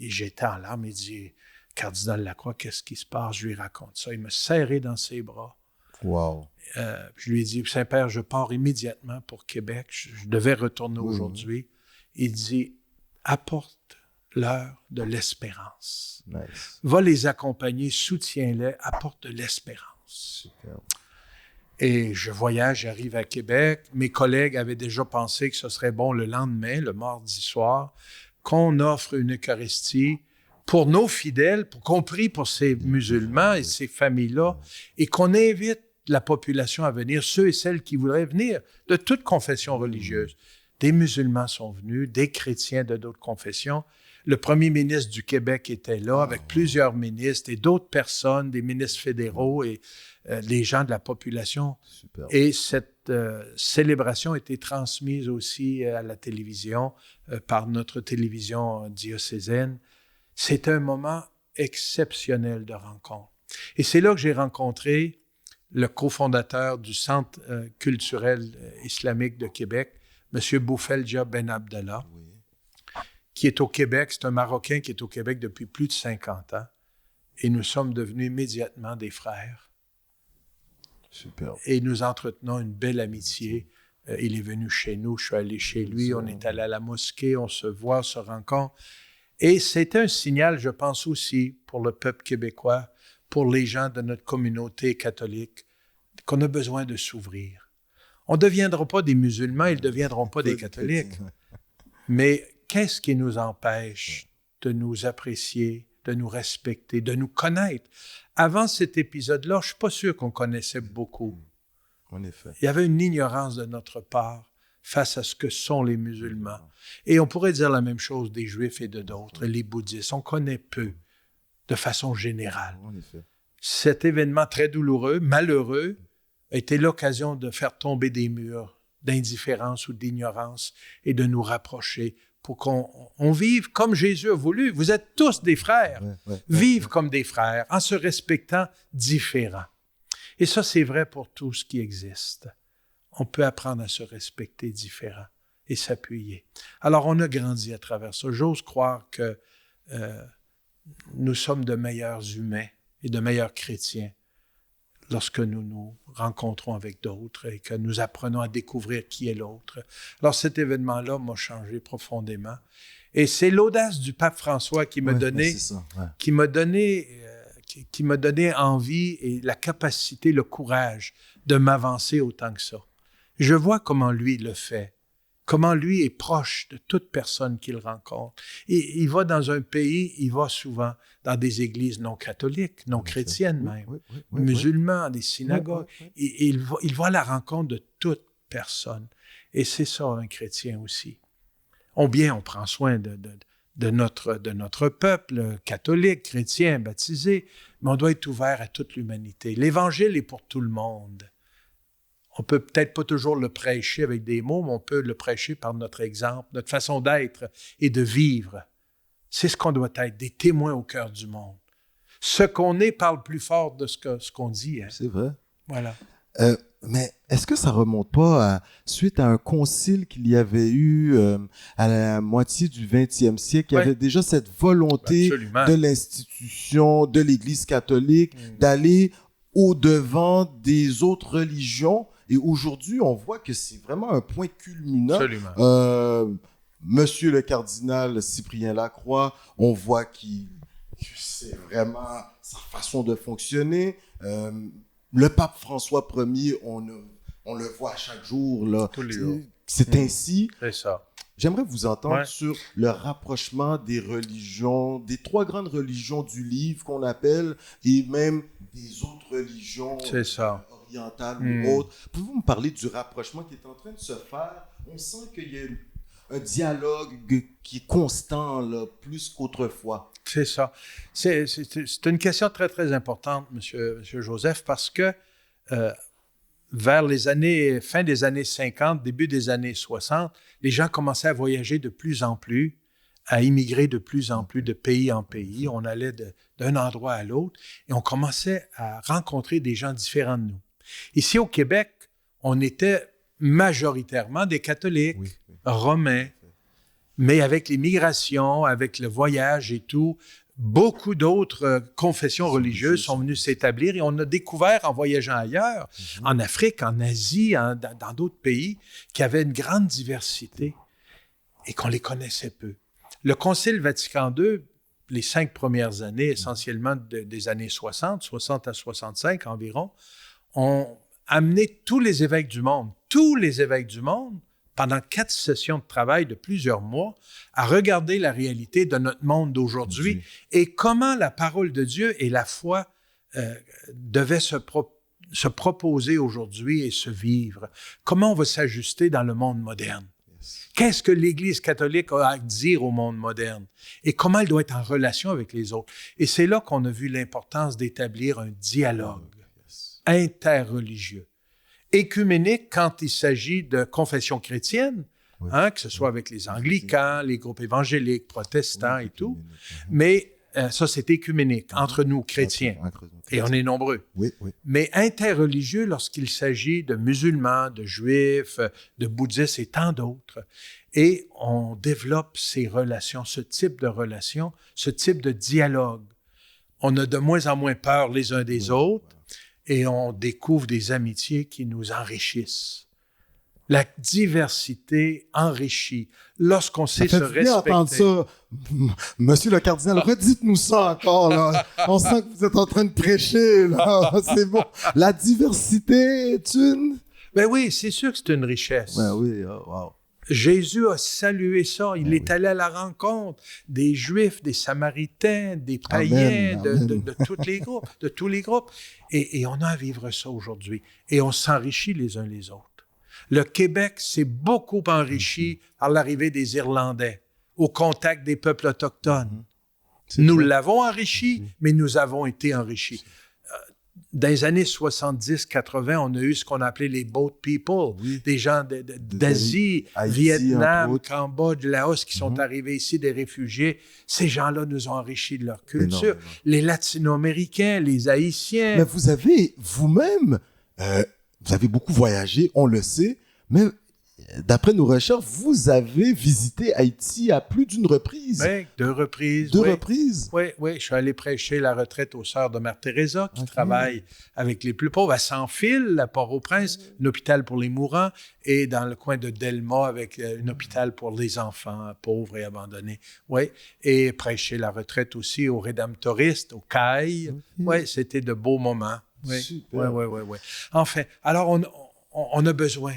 et j'étais en larmes, il dit, Cardinal Lacroix, qu'est-ce qui se passe? Je lui raconte ça. Il me serrait dans ses bras. Wow. Je lui ai dit, Saint-Père, je pars immédiatement pour Québec. Je devais retourner aujourd'hui. Il dit, apporte-leur de l'espérance. Nice. Va les accompagner, soutiens-les, apporte de l'espérance. Super. Et je voyage, j'arrive à Québec. Mes collègues avaient déjà pensé que ce serait bon le lendemain, le mardi soir, qu'on offre une Eucharistie pour nos fidèles, compris pour ces musulmans et ces familles-là, et qu'on invite la population à venir, ceux et celles qui voudraient venir, de toute confession religieuse. Des musulmans sont venus, des chrétiens de d'autres confessions. Le premier ministre du Québec était là, avec plusieurs ministres et d'autres personnes, des ministres fédéraux et les gens de la population. Super. Et cette cette célébration a été transmise aussi à la télévision par notre télévision diocésaine. C'est un moment exceptionnel de rencontre. Et c'est là que j'ai rencontré le cofondateur du Centre culturel islamique de Québec, M. Boufeldja Ben Abdallah, qui est au Québec. C'est un Marocain qui est au Québec depuis plus de 50 ans. Et nous sommes devenus immédiatement des frères. Super. Et nous entretenons une belle amitié. Il est venu chez nous, je suis allé chez lui, on est allé à la mosquée, on se voit, on se rencontre. Et c'est un signal, je pense aussi, pour le peuple québécois, pour les gens de notre communauté catholique, qu'on a besoin de s'ouvrir. On ne deviendra pas des musulmans, ils ne deviendront pas des catholiques. Mais qu'est-ce qui nous empêche de nous apprécier, de nous respecter, de nous connaître? Avant cet épisode-là, je ne suis pas sûr qu'on connaissait beaucoup. En effet. Il y avait une ignorance de notre part face à ce que sont les musulmans. Et on pourrait dire la même chose des Juifs et de d'autres, les bouddhistes. On connaît peu, de façon générale. En effet. Cet événement très douloureux, malheureux, a été l'occasion de faire tomber des murs d'indifférence ou d'ignorance et de nous rapprocher pour qu'on vive comme Jésus a voulu. Vous êtes tous des frères. Vivre comme des frères, en se respectant différents. Et ça, c'est vrai pour tout ce qui existe. On peut apprendre à se respecter différents et s'appuyer. Alors, on a grandi à travers ça. J'ose croire que nous sommes de meilleurs humains et de meilleurs chrétiens lorsque nous nous rencontrons avec d'autres et que nous apprenons à découvrir qui est l'autre. Alors, cet événement-là m'a changé profondément. Et c'est l'audace du pape François qui m'a donné envie et la capacité, le courage de m'avancer autant que ça. Je vois comment lui le fait, comment lui est proche de toute personne qu'il rencontre. Et il va dans un pays, il va souvent dans des églises non catholiques, non chrétiennes même, musulmans, des synagogues. Et il va à la rencontre de toute personne. Et c'est ça un chrétien aussi. On prend soin de notre peuple catholique, chrétien, baptisé, mais on doit être ouvert à toute l'humanité. L'Évangile est pour tout le monde. On peut peut-être pas toujours le prêcher avec des mots, mais on peut le prêcher par notre exemple, notre façon d'être et de vivre. C'est ce qu'on doit être, des témoins au cœur du monde. Ce qu'on est parle plus fort de ce qu'on dit. Hein? C'est vrai. Voilà. Mais est-ce que ça remonte pas suite à un concile qu'il y avait eu à la moitié du 20e siècle, il y avait déjà cette volonté de l'institution, de l'Église catholique, d'aller au-devant des autres religions. Et aujourd'hui, on voit que c'est vraiment un point culminant. Absolument. Monsieur le cardinal Cyprien Lacroix, on voit que c'est vraiment sa façon de fonctionner. Le pape François Ier, on le voit chaque jour. Là. Tous les jours. C'est ainsi. C'est ça. J'aimerais vous entendre sur le rapprochement des religions, des trois grandes religions du livre qu'on appelle, et même des autres religions orientales ou autres. Pouvez-vous me parler du rapprochement qui est en train de se faire? On sent qu'il y a un dialogue qui est constant, là, plus qu'autrefois. C'est ça. C'est une question très, très importante, Monsieur Joseph, parce que vers fin des années 50, début des années 60, les gens commençaient à voyager de plus en plus, à immigrer de plus en plus de pays en pays. On allait d'un endroit à l'autre et on commençait à rencontrer des gens différents de nous. Ici au Québec, on était majoritairement des catholiques, romains, mais avec les migrations, avec le voyage et tout, beaucoup d'autres confessions religieuses sont venues s'établir et on a découvert en voyageant ailleurs, en Afrique, en Asie, dans d'autres pays, qu'il y avait une grande diversité et qu'on les connaissait peu. Le Concile Vatican II, les 5 premières années, essentiellement des années 60 à 65 environ, ont amené tous les évêques du monde, pendant 4 sessions de travail de plusieurs mois, à regarder la réalité de notre monde d'aujourd'hui et comment la parole de Dieu et la foi devaient se proposer aujourd'hui et se vivre. Comment on va s'ajuster dans le monde moderne? Qu'est-ce que l'Église catholique a à dire au monde moderne? Et comment elle doit être en relation avec les autres? Et c'est là qu'on a vu l'importance d'établir un dialogue interreligieux. Écuménique quand il s'agit de confession chrétienne, que ce soit avec les anglicans, les groupes évangéliques, protestants et tout. Mais ça, c'est écuménique, entre nous, chrétiens. Et on est nombreux. Oui, oui. Mais interreligieux lorsqu'il s'agit de musulmans, de juifs, de bouddhistes et tant d'autres. Et on développe ces relations, ce type de relations, ce type de dialogue. On a de moins en moins peur les uns des autres et on découvre des amitiés qui nous enrichissent. La diversité enrichit. Lorsqu'on sait se respecter. Ça fait bien entendre ça. Monsieur le cardinal, redites-nous ça encore, là. On sent que vous êtes en train de prêcher, là. C'est bon. La diversité est une... Ben oui, c'est sûr que c'est une richesse. Ben oui, oh, wow. Jésus a salué ça. Il est allé à la rencontre des Juifs, des Samaritains, des païens, Amen. de tous les groupes. Et on a à vivre ça aujourd'hui. Et on s'enrichit les uns les autres. Le Québec s'est beaucoup enrichi par l'arrivée des Irlandais, au contact des peuples autochtones. Nous l'avons enrichi, mais nous avons été enrichis. Dans les années 70-80, on a eu ce qu'on appelait les boat people, des gens d'Asie, Haïti, Vietnam, Cambodge, Laos qui sont arrivés ici, des réfugiés. Ces gens-là nous ont enrichis de leur culture. Mais non. Les Latino-Américains, les Haïtiens. Mais vous avez vous-même... vous avez beaucoup voyagé, on le sait, mais d'après nos recherches, vous avez visité Haïti à plus d'une reprise. Oui, 2 reprises. Deux reprises? Oui, je suis allé prêcher la retraite aux Sœurs de Mère Teresa, qui travaillent avec les plus pauvres, à Sans-Fil, à Port-au-Prince, un hôpital pour les mourants, et dans le coin de Delma, avec un hôpital pour les enfants pauvres et abandonnés. Oui, et prêcher la retraite aussi aux Rédemptoristes, au CAI. Oui, c'était de beaux moments. Oui. Enfin, alors on a besoin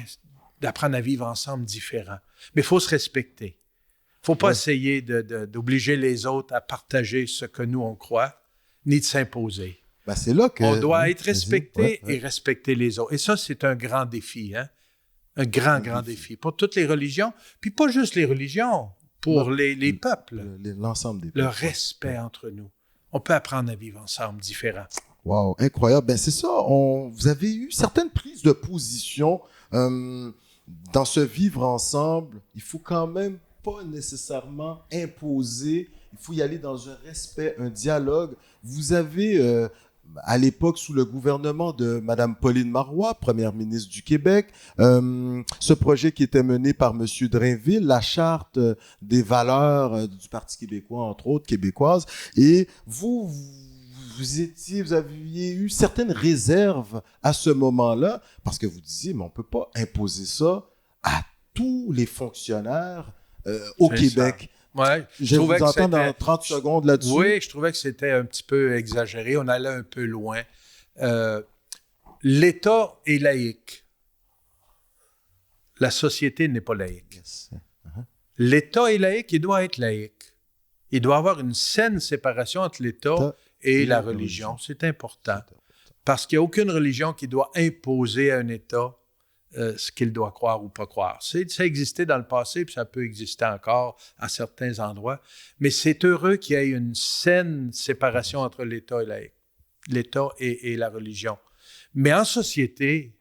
d'apprendre à vivre ensemble différents. Mais il faut se respecter. Il ne faut pas essayer d'obliger les autres à partager ce que nous, on croit, ni de s'imposer. Ben, c'est là que... On doit être respecté et respecter les autres. Et ça, c'est un grand défi, hein? Un grand défi pour toutes les religions, puis pas juste les religions, pour les peuples. L'ensemble des peuples. Le respect entre nous. On peut apprendre à vivre ensemble différents. Wow, incroyable. Ben, c'est ça. Vous avez eu certaines prises de position dans ce vivre ensemble. Il faut quand même pas nécessairement imposer. Il faut y aller dans un respect, un dialogue. Vous avez, à l'époque, sous le gouvernement de Mme Pauline Marois, première ministre du Québec, ce projet qui était mené par M. Drainville, la charte des valeurs du Parti québécois, entre autres, québécoises. Et vous aviez eu certaines réserves à ce moment-là, parce que vous disiez, mais on ne peut pas imposer ça à tous les fonctionnaires au Québec. Ouais, je vais vous entendre dans 30 secondes là-dessus. Oui, je trouvais que c'était un petit peu exagéré. On allait un peu loin. L'État est laïque. La société n'est pas laïque. Yes. L'État est laïque, il doit être laïque. Il doit y avoir une saine séparation entre l'État et la religion. C'est important. Parce qu'il n'y a aucune religion qui doit imposer à un État ce qu'il doit croire ou pas croire. Ça existait dans le passé, puis ça peut exister encore à certains endroits. Mais c'est heureux qu'il y ait une saine séparation entre l'État et la religion. Mais en société,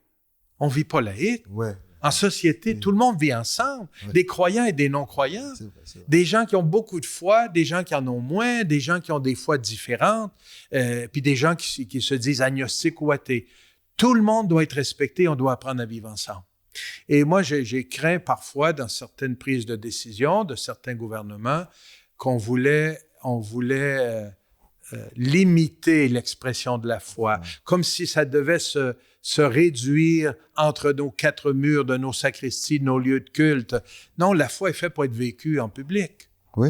on ne vit pas laïque. Ouais. En société, tout le monde vit ensemble, des croyants et des non-croyants, C'est vrai. des gens qui ont beaucoup de foi, des gens qui en ont moins, des gens qui ont des foi différentes, puis des gens qui se disent agnostiques ou athées. Tout le monde doit être respecté, on doit apprendre à vivre ensemble. Et moi, j'ai craint parfois, dans certaines prises de décision de certains gouvernements, qu'on voulait limiter l'expression de la foi, comme si ça devait se réduire entre nos 4 murs de nos sacristies, de nos lieux de culte. Non, la foi est faite pour être vécue en public. Oui.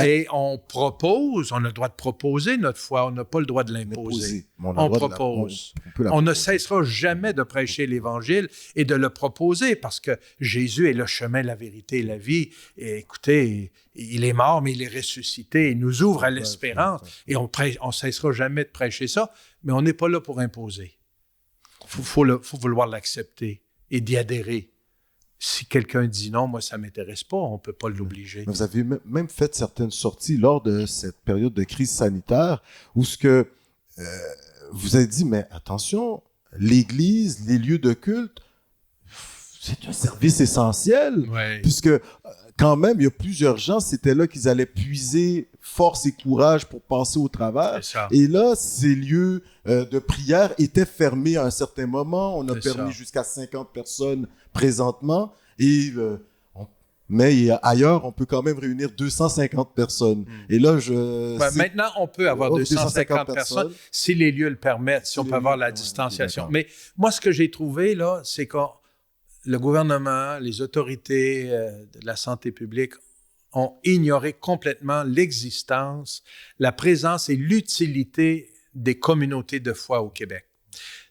Et on propose, on a le droit de proposer notre foi, on n'a pas le droit de l'imposer. On propose. On ne cessera jamais de prêcher l'Évangile et de le proposer parce que Jésus est le chemin, la vérité et la vie. Et écoutez, il est mort, mais il est ressuscité. Il nous ouvre à l'espérance et on ne cessera jamais de prêcher ça, mais on n'est pas là pour imposer. Il faut vouloir l'accepter et d'y adhérer. Si quelqu'un dit non, moi, ça ne m'intéresse pas, on ne peut pas l'obliger. Vous avez même fait certaines sorties lors de cette période de crise sanitaire où vous avez dit, mais attention, l'Église, les lieux de culte, c'est un service essentiel. Ouais. Puisque, quand même, il y a plusieurs gens, c'était là qu'ils allaient puiser force et courage pour passer au travers. C'est ça. Et là, ces lieux de prière étaient fermés à un certain moment. On a C'est permis ça. jusqu'à 50 personnes présentement. Mais ailleurs, on peut quand même réunir 250 personnes. Et là, Maintenant, on peut avoir 250 personnes si les lieux le permettent, si on peut avoir la distanciation. Mais moi, ce que j'ai trouvé, là, c'est que le gouvernement, les autorités de la santé publique ont ignoré complètement l'existence, la présence et l'utilité des communautés de foi au Québec.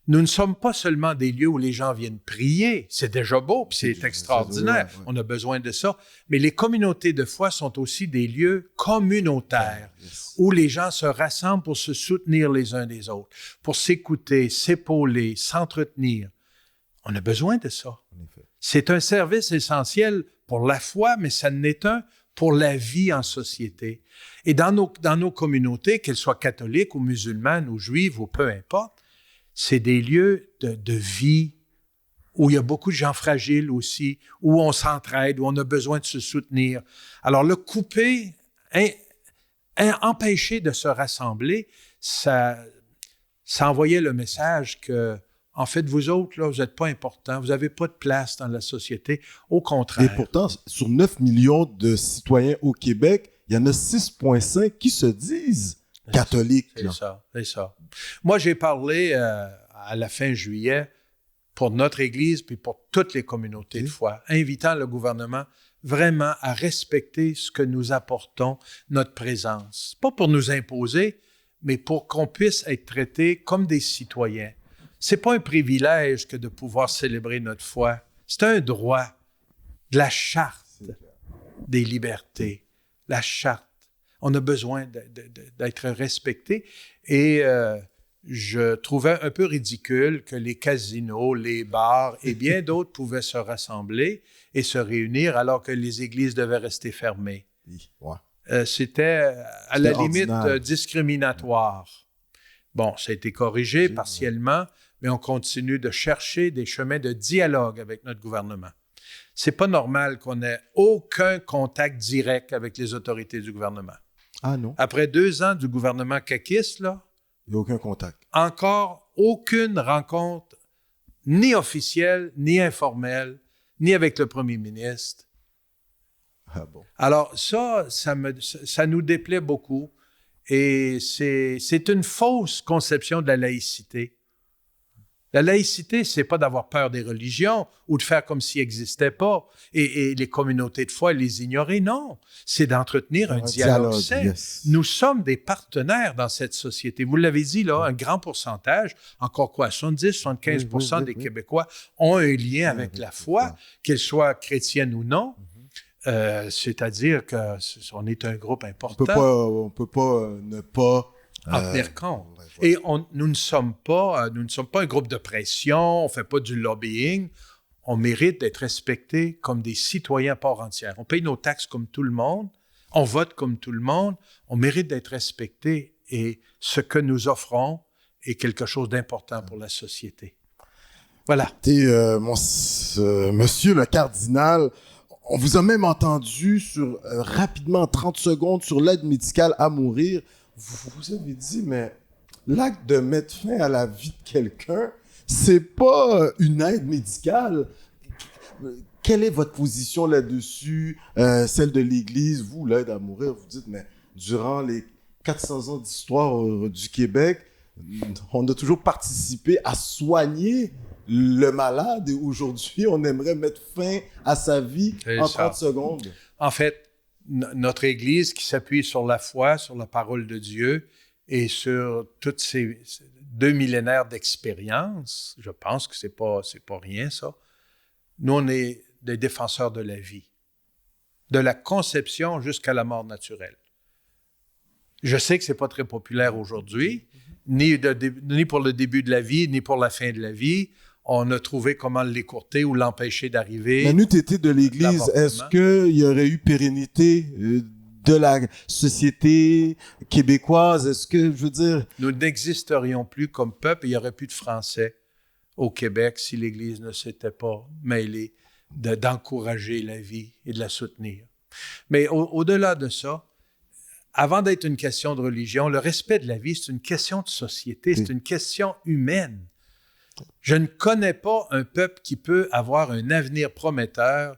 Nous ne sommes pas seulement des lieux où les gens viennent prier, c'est déjà beau, puis c'est extraordinaire, on a besoin de ça, mais les communautés de foi sont aussi des lieux communautaires où les gens se rassemblent pour se soutenir les uns des autres, pour s'écouter, s'épauler, s'entretenir. On a besoin de ça. C'est un service essentiel pour la foi, mais ça n'est un pour la vie en société. Et dans nos communautés, qu'elles soient catholiques ou musulmanes ou juives ou peu importe, c'est des lieux de vie où il y a beaucoup de gens fragiles aussi, où on s'entraide, où on a besoin de se soutenir. Alors, le couper, empêcher de se rassembler, ça envoyait le message que, en fait, vous autres, là, vous n'êtes pas importants, vous n'avez pas de place dans la société. Au contraire. Et pourtant, sur 9 millions de citoyens au Québec, il y en a 6,5 qui se disent catholiques. C'est ça. Moi, j'ai parlé à la fin juillet pour notre Église puis pour toutes les communautés de foi, invitant le gouvernement vraiment à respecter ce que nous apportons, notre présence. Pas pour nous imposer, mais pour qu'on puisse être traités comme des citoyens. C'est pas un privilège que de pouvoir célébrer notre foi. C'est un droit de la charte des libertés, la charte. On a besoin d'être respecté. Et je trouvais un peu ridicule que les casinos, les bars et bien d'autres pouvaient se rassembler et se réunir alors que les églises devaient rester fermées. C'était à la limite discriminatoire. Bon, ça a été corrigé partiellement, mais on continue de chercher des chemins de dialogue avec notre gouvernement. C'est pas normal qu'on n'ait aucun contact direct avec les autorités du gouvernement. Ah non? Après 2 ans du gouvernement caquiste, là, il n'y a aucun contact. Encore aucune rencontre, ni officielle, ni informelle, ni avec le premier ministre. Ah bon? Alors ça nous déplaît beaucoup et c'est une fausse conception de la laïcité. La laïcité, c'est pas d'avoir peur des religions ou de faire comme s'ils n'existaient pas et les communautés de foi les ignorer. Non, c'est d'entretenir un dialogue sain. Yes. Nous sommes des partenaires dans cette société. Vous l'avez dit, là, un grand pourcentage, encore quoi, 70-75% des Québécois ont un lien avec la foi, qu'elle soit chrétienne ou non. C'est-à-dire qu'on est un groupe important. On peut pas ne pas... en tenir compte. Et nous ne sommes pas un groupe de pression, on ne fait pas du lobbying. On mérite d'être respectés comme des citoyens à part entière. On paye nos taxes comme tout le monde, on vote comme tout le monde, on mérite d'être respectés et ce que nous offrons est quelque chose d'important pour la société. Voilà. Monsieur le cardinal, on vous a même entendu rapidement, en 30 secondes, sur l'aide médicale à mourir. Vous avez dit, mais l'acte de mettre fin à la vie de quelqu'un, c'est pas une aide médicale. Quelle est votre position là-dessus, celle de l'Église, vous, l'aide à mourir? Vous dites, mais durant les 400 ans d'histoire du Québec, on a toujours participé à soigner le malade et aujourd'hui, on aimerait mettre fin à sa vie en 30 secondes. En fait, notre Église qui s'appuie sur la foi, sur la parole de Dieu et sur toutes ces 2 millénaires d'expérience, je pense que c'est pas rien, ça. Nous, on est des défenseurs de la vie, de la conception jusqu'à la mort naturelle. Je sais que c'est pas très populaire aujourd'hui, ni pour le début de la vie, ni pour la fin de la vie. On a trouvé comment l'écourter ou l'empêcher d'arriver. La nutété de l'Église, est-ce qu'il y aurait eu pérennité de la société québécoise? Est-ce que, je veux dire... Nous n'existerions plus comme peuple, il n'y aurait plus de Français. au Québec si l'Église ne s'était pas mêlée d'encourager la vie et de la soutenir. Mais au-delà de ça, avant d'être une question de religion, le respect de la vie, c'est une question de société, c'est une question humaine. Je ne connais pas un peuple qui peut avoir un avenir prometteur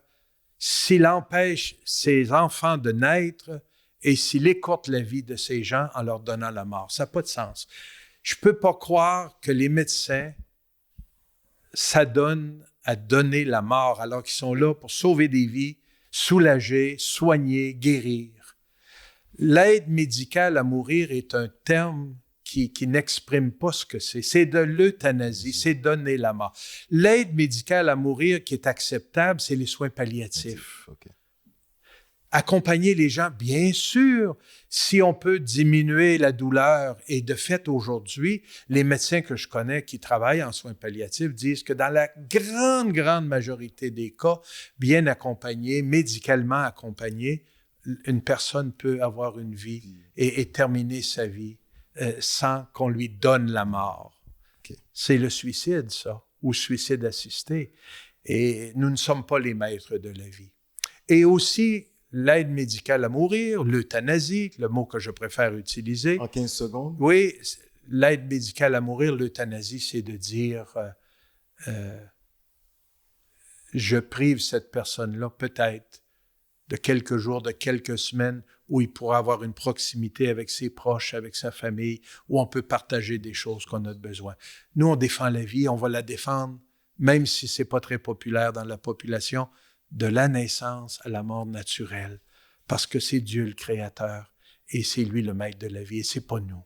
s'il empêche ses enfants de naître et s'il écourte la vie de ces gens en leur donnant la mort. Ça n'a pas de sens. Je ne peux pas croire que les médecins s'adonnent à donner la mort alors qu'ils sont là pour sauver des vies, soulager, soigner, guérir. L'aide médicale à mourir est un terme qui n'exprime pas ce que c'est. C'est de l'euthanasie, c'est donner la mort. L'aide médicale à mourir qui est acceptable, c'est les soins palliatifs. Okay. Accompagner les gens, bien sûr, si on peut diminuer la douleur. Et de fait, aujourd'hui, les médecins que je connais qui travaillent en soins palliatifs disent que dans la grande majorité des cas, bien accompagnés, médicalement accompagnés, une personne peut avoir une vie et terminer sa vie sans qu'on lui donne la mort. Okay. C'est le suicide, ça, ou suicide assisté. Et nous ne sommes pas les maîtres de la vie. Et aussi, l'aide médicale à mourir, l'euthanasie, le mot que je préfère utiliser. En 15 secondes? Oui, l'aide médicale à mourir, l'euthanasie, c'est de dire je prive cette personne-là peut-être de quelques jours, de quelques semaines, où il pourra avoir une proximité avec ses proches, avec sa famille, où on peut partager des choses qu'on a besoin. Nous, on défend la vie, on va la défendre, même si ce n'est pas très populaire dans la population, de la naissance à la mort naturelle, parce que c'est Dieu le Créateur, et c'est lui le maître de la vie, et ce n'est pas nous.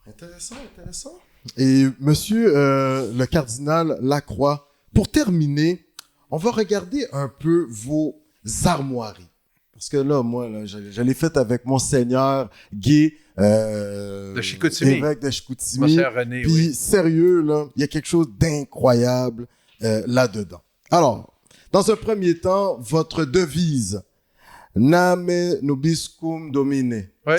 Intéressant. Et monsieur le cardinal Lacroix, pour terminer, on va regarder un peu vos armoiries. Parce que là, moi, je l'ai fait avec Monseigneur Guy, de Chicoutimi. Évêque de Chicoutimi. Monseigneur René, puis, oui. Sérieux, là, il y a quelque chose d'incroyable là-dedans. Alors, dans un premier temps, votre devise, Mane Nobiscum Domine. Oui,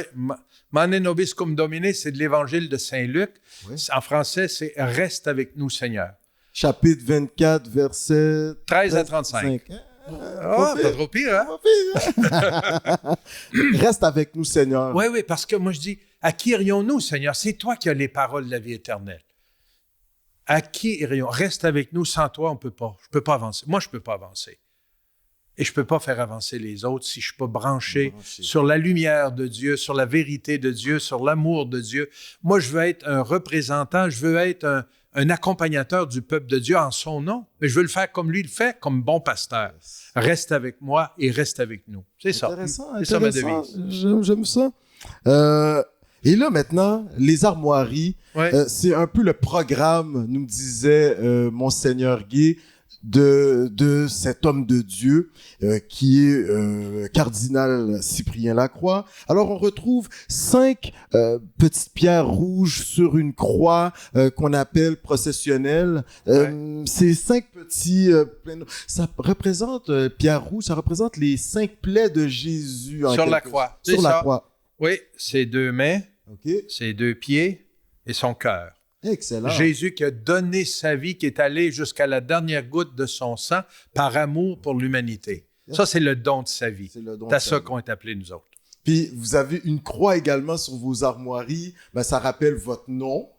Mane Nobiscum Domine, c'est de l'Évangile de Saint-Luc. Oui. En français, c'est « Reste avec nous, Seigneur ». Chapitre 24, versets 13 à 35. Pas trop pire, hein? Reste avec nous, Seigneur. Oui, parce que moi je dis, à qui irions-nous, Seigneur? C'est toi qui as les paroles de la vie éternelle. À qui irions? Reste avec nous, sans toi, on ne peut pas. Je ne peux pas avancer. Moi, je ne peux pas avancer. Et je ne peux pas faire avancer les autres si je ne suis pas branché sur la lumière de Dieu, sur la vérité de Dieu, sur l'amour de Dieu. Moi, je veux être un représentant, je veux être un accompagnateur du peuple de Dieu en son nom. Mais je veux le faire comme lui le fait, comme bon pasteur. Reste avec moi et reste avec nous. C'est ça. C'est ça ma devise. J'aime ça. Et là, maintenant, les armoiries, c'est un peu le programme, nous disait Monseigneur Guy, de cet homme de Dieu qui est cardinal Cyprien Lacroix. Alors, on retrouve 5 petites pierres rouges sur une croix qu'on appelle processionnelle. Ces 5 petits ça représente, pierres rouges, ça représente les 5 plaies de Jésus. Sur la croix. Sur la croix. Oui, ses 2 mains, ses 2 pieds et son cœur. Excellent. Jésus qui a donné sa vie, qui est allé jusqu'à la dernière goutte de son sang par amour pour l'humanité. Ça, c'est le don de sa vie. C'est à ça qu'on est appelés, nous autres. Puis, vous avez une croix également sur vos armoiries. Ben, ça rappelle votre nom.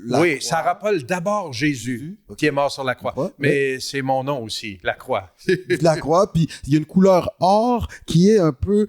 Oui, ça rappelle d'abord Jésus, qui est mort sur la croix. Mais c'est mon nom aussi, la croix. La croix, puis il y a une couleur or qui est un peu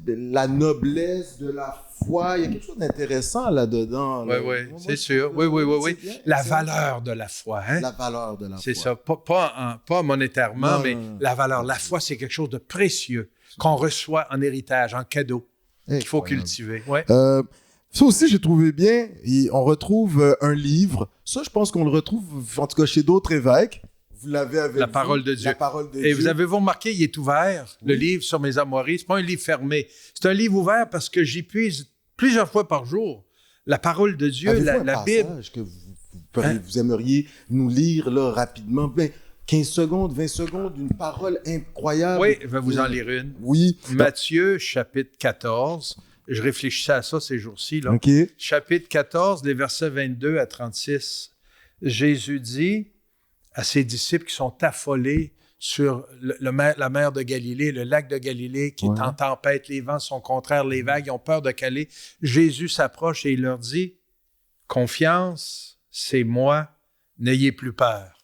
la noblesse de la foi. Il y a quelque chose d'intéressant là-dedans. Oui, c'est sûr. Oui. La valeur de la foi. Hein? La valeur de la foi. C'est ça. Pas monétairement, mais la valeur. La foi, c'est quelque chose de précieux qu'on reçoit en héritage, en cadeau, qu'il faut cultiver. Ouais. Ça aussi, j'ai trouvé bien. Et on retrouve un livre. Ça, je pense qu'on le retrouve, en tout cas, chez d'autres évêques. Vous l'avez avec La parole de Dieu. La parole de Et Dieu. vous avez-vous remarqué, il est ouvert, le livre sur mes armoiries. C'est pas un livre fermé. C'est un livre ouvert parce que j'y puise plusieurs fois par jour. La parole de Dieu, la Bible. Que vous aimeriez nous lire là, rapidement. Ben, 15 secondes, 20 secondes, une parole incroyable. Oui, je vais vous en lire une. Oui. Matthieu, chapitre 14. Je réfléchissais à ça ces jours-ci. Là. OK. Chapitre 14, les versets 22 à 36. Jésus dit à ses disciples qui sont affolés sur la mer de Galilée, le lac de Galilée qui est en tempête, les vents sont contraires, les vagues, ils ont peur de caler. Jésus s'approche et il leur dit, « Confiance, c'est moi, n'ayez plus peur. »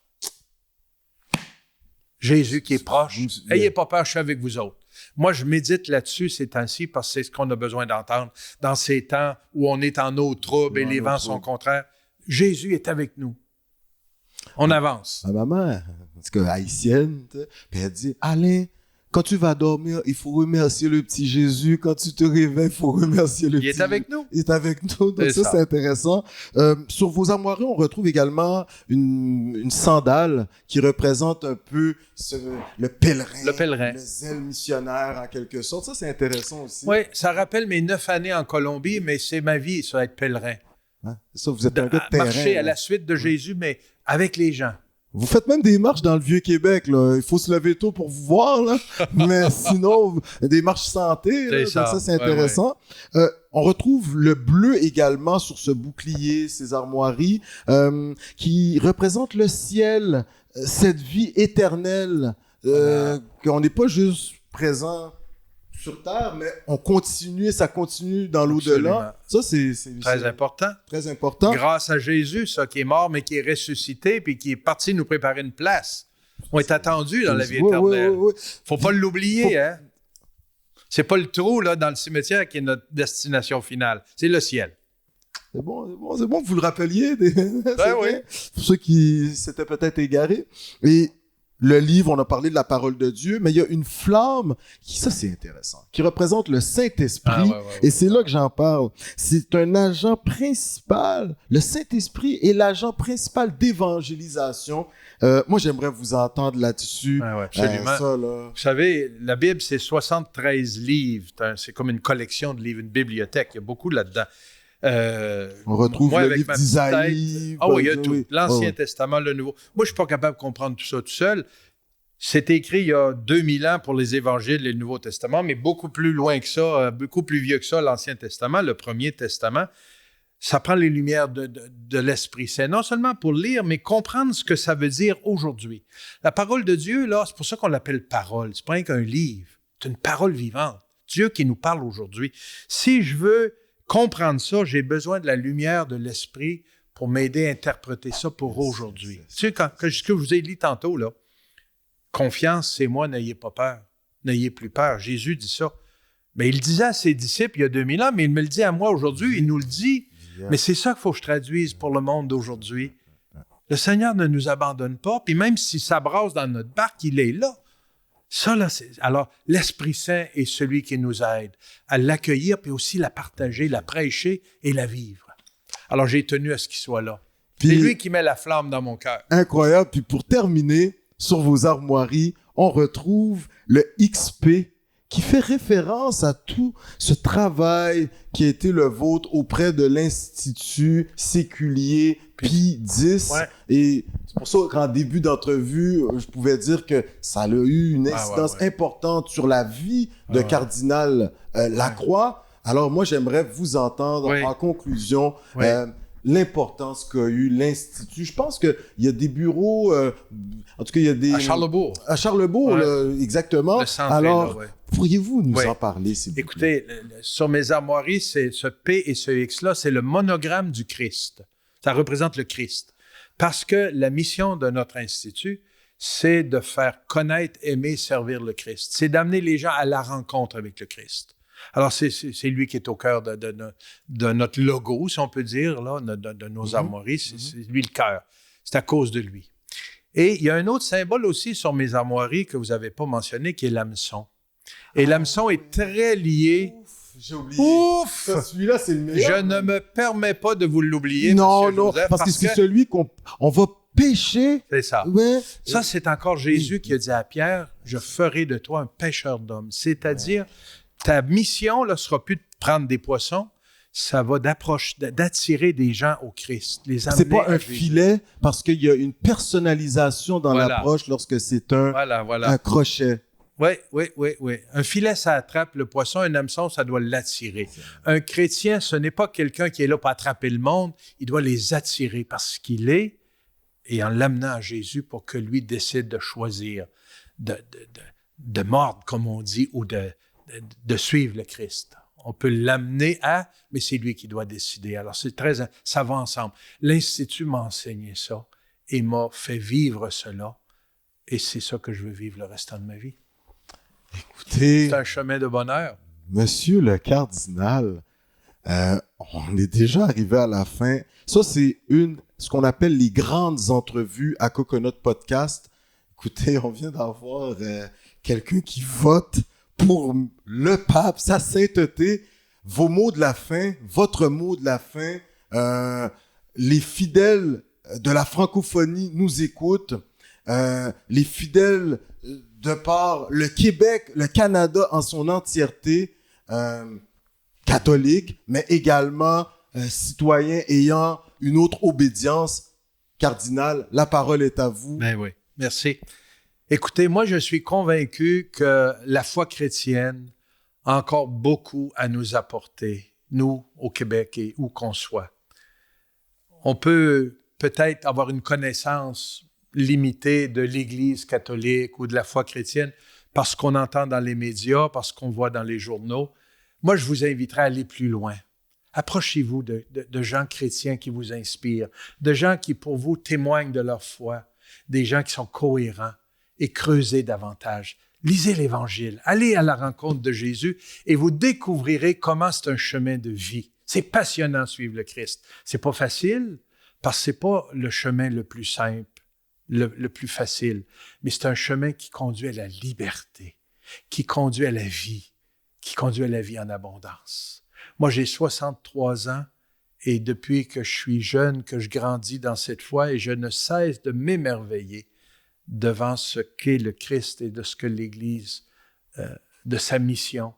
Jésus qui est proche, « Ayez pas peur, je suis avec vous autres. » Moi, je médite là-dessus ces temps-ci parce que c'est ce qu'on a besoin d'entendre dans ces temps où on est en eau trouble et les vents sont contraires. Jésus est avec nous. On avance. Ma maman, parce que haïtienne, puis elle dit, Alain, quand tu vas dormir, il faut remercier le petit Jésus. Quand tu te réveilles, il faut remercier le petit Jésus. Il est avec nous. Il est avec nous. Donc ça, c'est intéressant. Sur vos armoiries, on retrouve également une sandale qui représente un peu le pèlerin. Le pèlerin. Le zèle missionnaire, en quelque sorte. Ça, c'est intéressant aussi. Oui, ça rappelle mes 9 années en Colombie, mais c'est ma vie, ça, être pèlerin. Hein? Ça, vous êtes un gars de terrain. Marcher à la suite de Jésus, mais avec les gens. Vous faites même des marches dans le Vieux-Québec, là. Il faut se lever tôt pour vous voir, là. Mais sinon, des marches santé, là. Donc ça, c'est intéressant. Ouais. On retrouve le bleu également sur ce bouclier, ces armoiries, qui représentent le ciel, cette vie éternelle, qu'on n'est pas juste présent sur Terre, mais on continue, ça continue dans l'au-delà. Ça, c'est très important. Très important. Grâce à Jésus, ça, qui est mort, mais qui est ressuscité, puis qui est parti nous préparer une place. On est attendu dans la vie éternelle. Faut pas l'oublier, hein. C'est pas le trou, là, dans le cimetière qui est notre destination finale. C'est le ciel. C'est bon que vous le rappeliez. Oui. Pour ceux qui s'étaient peut-être égarés. Et le livre, on a parlé de la parole de Dieu, mais il y a une flamme, ça c'est intéressant, qui représente le Saint-Esprit, et c'est là que j'en parle. C'est un agent principal, le Saint-Esprit est l'agent principal d'évangélisation. Moi, j'aimerais vous entendre là-dessus. Absolument. Ça, là. Vous savez, la Bible, c'est 73 livres. C'est comme une collection de livres, une bibliothèque. Il y a beaucoup là-dedans. On retrouve le livre d'Isaïe. Il y a tout. L'Ancien Testament, le Nouveau. Moi, je ne suis pas capable de comprendre tout ça tout seul. C'est écrit il y a 2000 ans pour les Évangiles et le Nouveau Testament, mais beaucoup plus loin que ça, beaucoup plus vieux que ça, l'Ancien Testament, le Premier Testament. Ça prend les lumières de l'Esprit Saint, non seulement pour lire, mais comprendre ce que ça veut dire aujourd'hui. La parole de Dieu, là, c'est pour ça qu'on l'appelle parole. C'est pas rien qu'un livre. C'est une parole vivante. Dieu qui nous parle aujourd'hui. Si je veux comprendre ça, j'ai besoin de la lumière de l'Esprit pour m'aider à interpréter ça pour aujourd'hui. Tu sais, quand ce que je vous ai dit tantôt, là, confiance, c'est moi, n'ayez pas peur. N'ayez plus peur. Jésus dit ça. Mais il le disait à ses disciples il y a 2000 ans, mais il me le dit à moi aujourd'hui, il nous le dit. Mais c'est ça qu'il faut que je traduise pour le monde d'aujourd'hui. Le Seigneur ne nous abandonne pas, puis même si ça brasse dans notre barque, il est là. Ça, là, alors, l'Esprit Saint est celui qui nous aide à l'accueillir, puis aussi la partager, la prêcher et la vivre. Alors, j'ai tenu à ce qu'il soit là. Puis, c'est lui qui met la flamme dans mon cœur. Incroyable. Puis pour terminer, sur vos armoiries, on retrouve le XP qui fait référence à tout ce travail qui a été le vôtre auprès de l'Institut séculier Pie X. Ouais. Et c'est pour ça qu'en début d'entrevue, je pouvais dire que ça a eu une incidence importante sur la vie de Cardinal Lacroix. Alors moi, j'aimerais vous entendre en conclusion l'importance qu'a eu l'Institut. Je pense qu'il y a des bureaux, en tout cas, il y a des... À Charlebourg. À Charlebourg, là, exactement. Le centre alors, là, pourriez-vous nous en parler, s'il vous plaît? Écoutez, sur mes armoiries, c'est ce P et ce X-là, c'est le monogramme du Christ. Ça représente le Christ. Parce que la mission de notre Institut, c'est de faire connaître, aimer, servir le Christ. C'est d'amener les gens à la rencontre avec le Christ. Alors, c'est lui qui est au cœur de notre logo, si on peut dire, là, de nos armoiries. C'est lui le cœur. C'est à cause de lui. Et il y a un autre symbole aussi sur mes armoiries que vous n'avez pas mentionné, qui est l'hameçon. Et l'hameçon est très lié... J'ai oublié. Ouf! Celui-là, c'est le meilleur. Je ne me permets pas de vous l'oublier, non, Monsieur Joseph, parce que c'est celui qu'on va pêcher. C'est ça. Ouais. Ça, c'est encore Jésus qui a dit à Pierre, « Je ferai de toi un pêcheur d'hommes. » C'est-à-dire, ta mission ne sera plus de prendre des poissons, ça va d'attirer des gens au Christ, les amener. C'est pas un filet, parce qu'il y a une personnalisation dans l'approche lorsque c'est un crochet. Oui. Un filet, ça attrape le poisson. Un hameçon, ça doit l'attirer. Un chrétien, ce n'est pas quelqu'un qui est là pour attraper le monde. Il doit les attirer parce qu'il est et en l'amenant à Jésus pour que lui décide de choisir, de mordre, comme on dit, ou de suivre le Christ. On peut l'amener mais c'est lui qui doit décider. Alors, ça va ensemble. L'Institut m'a enseigné ça et m'a fait vivre cela. Et c'est ça que je veux vivre le restant de ma vie. Écoutez, c'est un chemin de bonheur. Monsieur le cardinal, on est déjà arrivé à la fin. Ça, c'est ce qu'on appelle les grandes entrevues à Coconut Podcast. Écoutez, on vient d'avoir quelqu'un qui vote pour le pape, sa sainteté. Vos mots de la fin, votre mot de la fin, les fidèles de la francophonie nous écoutent. Les fidèles de par le Québec, le Canada en son entièreté, catholiques, mais également citoyens ayant une autre obédience. Cardinal, la parole est à vous. Ben oui, merci. Écoutez, moi, je suis convaincu que la foi chrétienne a encore beaucoup à nous apporter, nous, au Québec et où qu'on soit. On peut peut-être avoir une connaissance limitée de l'Église catholique ou de la foi chrétienne parce qu'on entend dans les médias, parce qu'on voit dans les journaux. Moi, je vous inviterai à aller plus loin. Approchez-vous de gens chrétiens qui vous inspirent, de gens qui, pour vous, témoignent de leur foi, des gens qui sont cohérents et creusez davantage. Lisez l'Évangile, allez à la rencontre de Jésus et vous découvrirez comment c'est un chemin de vie. C'est passionnant de suivre le Christ. C'est pas facile parce que c'est pas le chemin le plus simple, le plus facile, mais c'est un chemin qui conduit à la liberté, qui conduit à la vie, qui conduit à la vie en abondance. Moi, j'ai 63 ans et depuis que je suis jeune, que je grandis dans cette foi et je ne cesse de m'émerveiller devant ce qu'est le Christ et de ce que l'Église, de sa mission.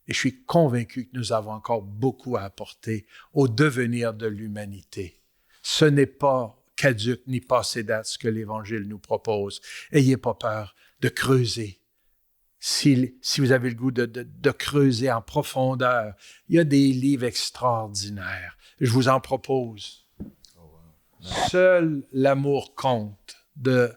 Et je suis convaincu que nous avons encore beaucoup à apporter au devenir de l'humanité. Ce n'est pas caduc ni passé date ce que l'Évangile nous propose. Ayez pas peur de creuser. Si vous avez le goût de creuser en profondeur, il y a des livres extraordinaires. Je vous en propose. Seul l'amour compte de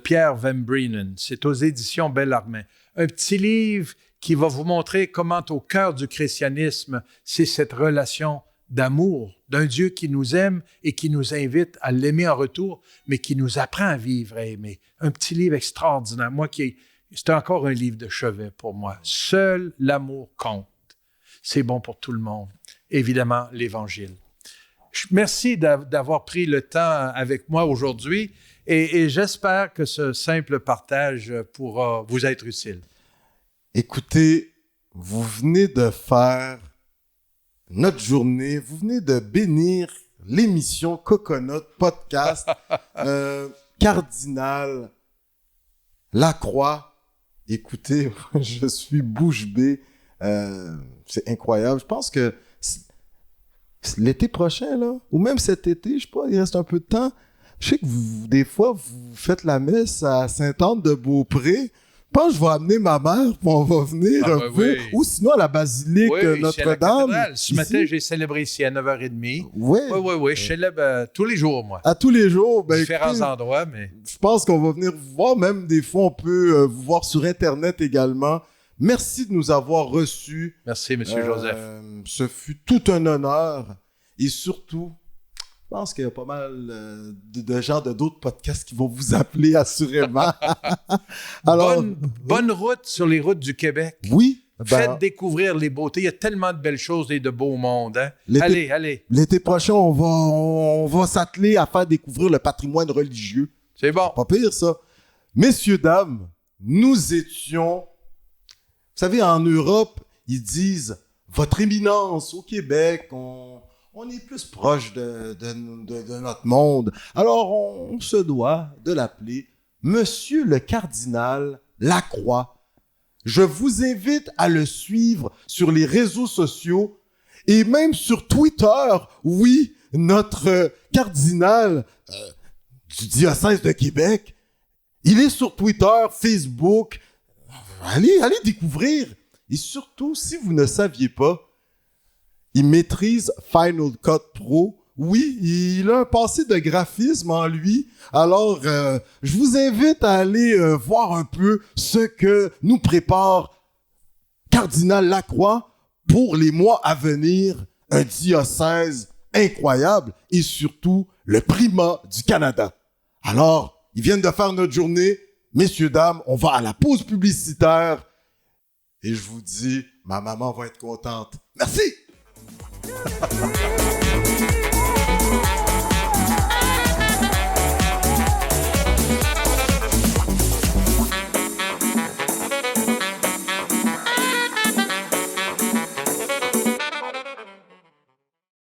Pierre Van Brienen. C'est aux éditions Bellarmine. Un petit livre qui va vous montrer comment au cœur du christianisme, c'est cette relation d'amour, d'un Dieu qui nous aime et qui nous invite à l'aimer en retour, mais qui nous apprend à vivre, à aimer. Un petit livre extraordinaire. C'est encore un livre de chevet pour moi. Seul l'amour compte. C'est bon pour tout le monde. Évidemment, l'Évangile. Merci d'avoir pris le temps avec moi aujourd'hui et j'espère que ce simple partage pourra vous être utile. Écoutez, vous venez de faire notre journée, vous venez de bénir l'émission Coconut Podcast, Cardinal Lacroix. Écoutez, je suis bouche bée. C'est incroyable. Je pense que l'été prochain, là, ou même cet été, je sais pas, il reste un peu de temps. Je sais que des fois, vous faites la messe à Sainte-Anne-de-Beaupré. Je pense que je vais amener ma mère, puis on va venir un peu. Oui. Ou sinon à la basilique Notre-Dame. Ce matin, j'ai célébré ici à 9h30. Oui. Je célèbre tous les jours, moi. À tous les jours. Différents endroits, mais... Je pense qu'on va venir vous voir. Même des fois, on peut vous voir sur Internet également. Merci de nous avoir reçus. Merci, M. Joseph. Ce fut tout un honneur. Et surtout, je pense qu'il y a pas mal de gens de d'autres podcasts qui vont vous appeler, assurément. Alors, bonne route sur les routes du Québec. Oui. Faites découvrir les beautés. Il y a tellement de belles choses et de beaux mondes. Hein? Allez. L'été prochain, on va s'atteler à faire découvrir le patrimoine religieux. C'est bon. C'est pas pire, ça. Messieurs, dames, nous étions... Vous savez, en Europe, ils disent « Votre éminence au Québec, on est plus proche de notre monde. » Alors, on se doit de l'appeler Monsieur le Cardinal Lacroix. Je vous invite à le suivre sur les réseaux sociaux et même sur Twitter. Oui, notre cardinal du diocèse de Québec, il est sur Twitter, Facebook. Allez découvrir. Et surtout, si vous ne saviez pas, il maîtrise Final Cut Pro Oui, il a un passé de graphisme en lui. Alors, je vous invite à aller voir un peu ce que nous prépare Cardinal Lacroix pour les mois à venir. Un diocèse incroyable et surtout le primat du Canada. Alors, ils viennent de faire notre journée. Messieurs, dames, on va à la pause publicitaire. Et je vous dis, ma maman va être contente. Merci!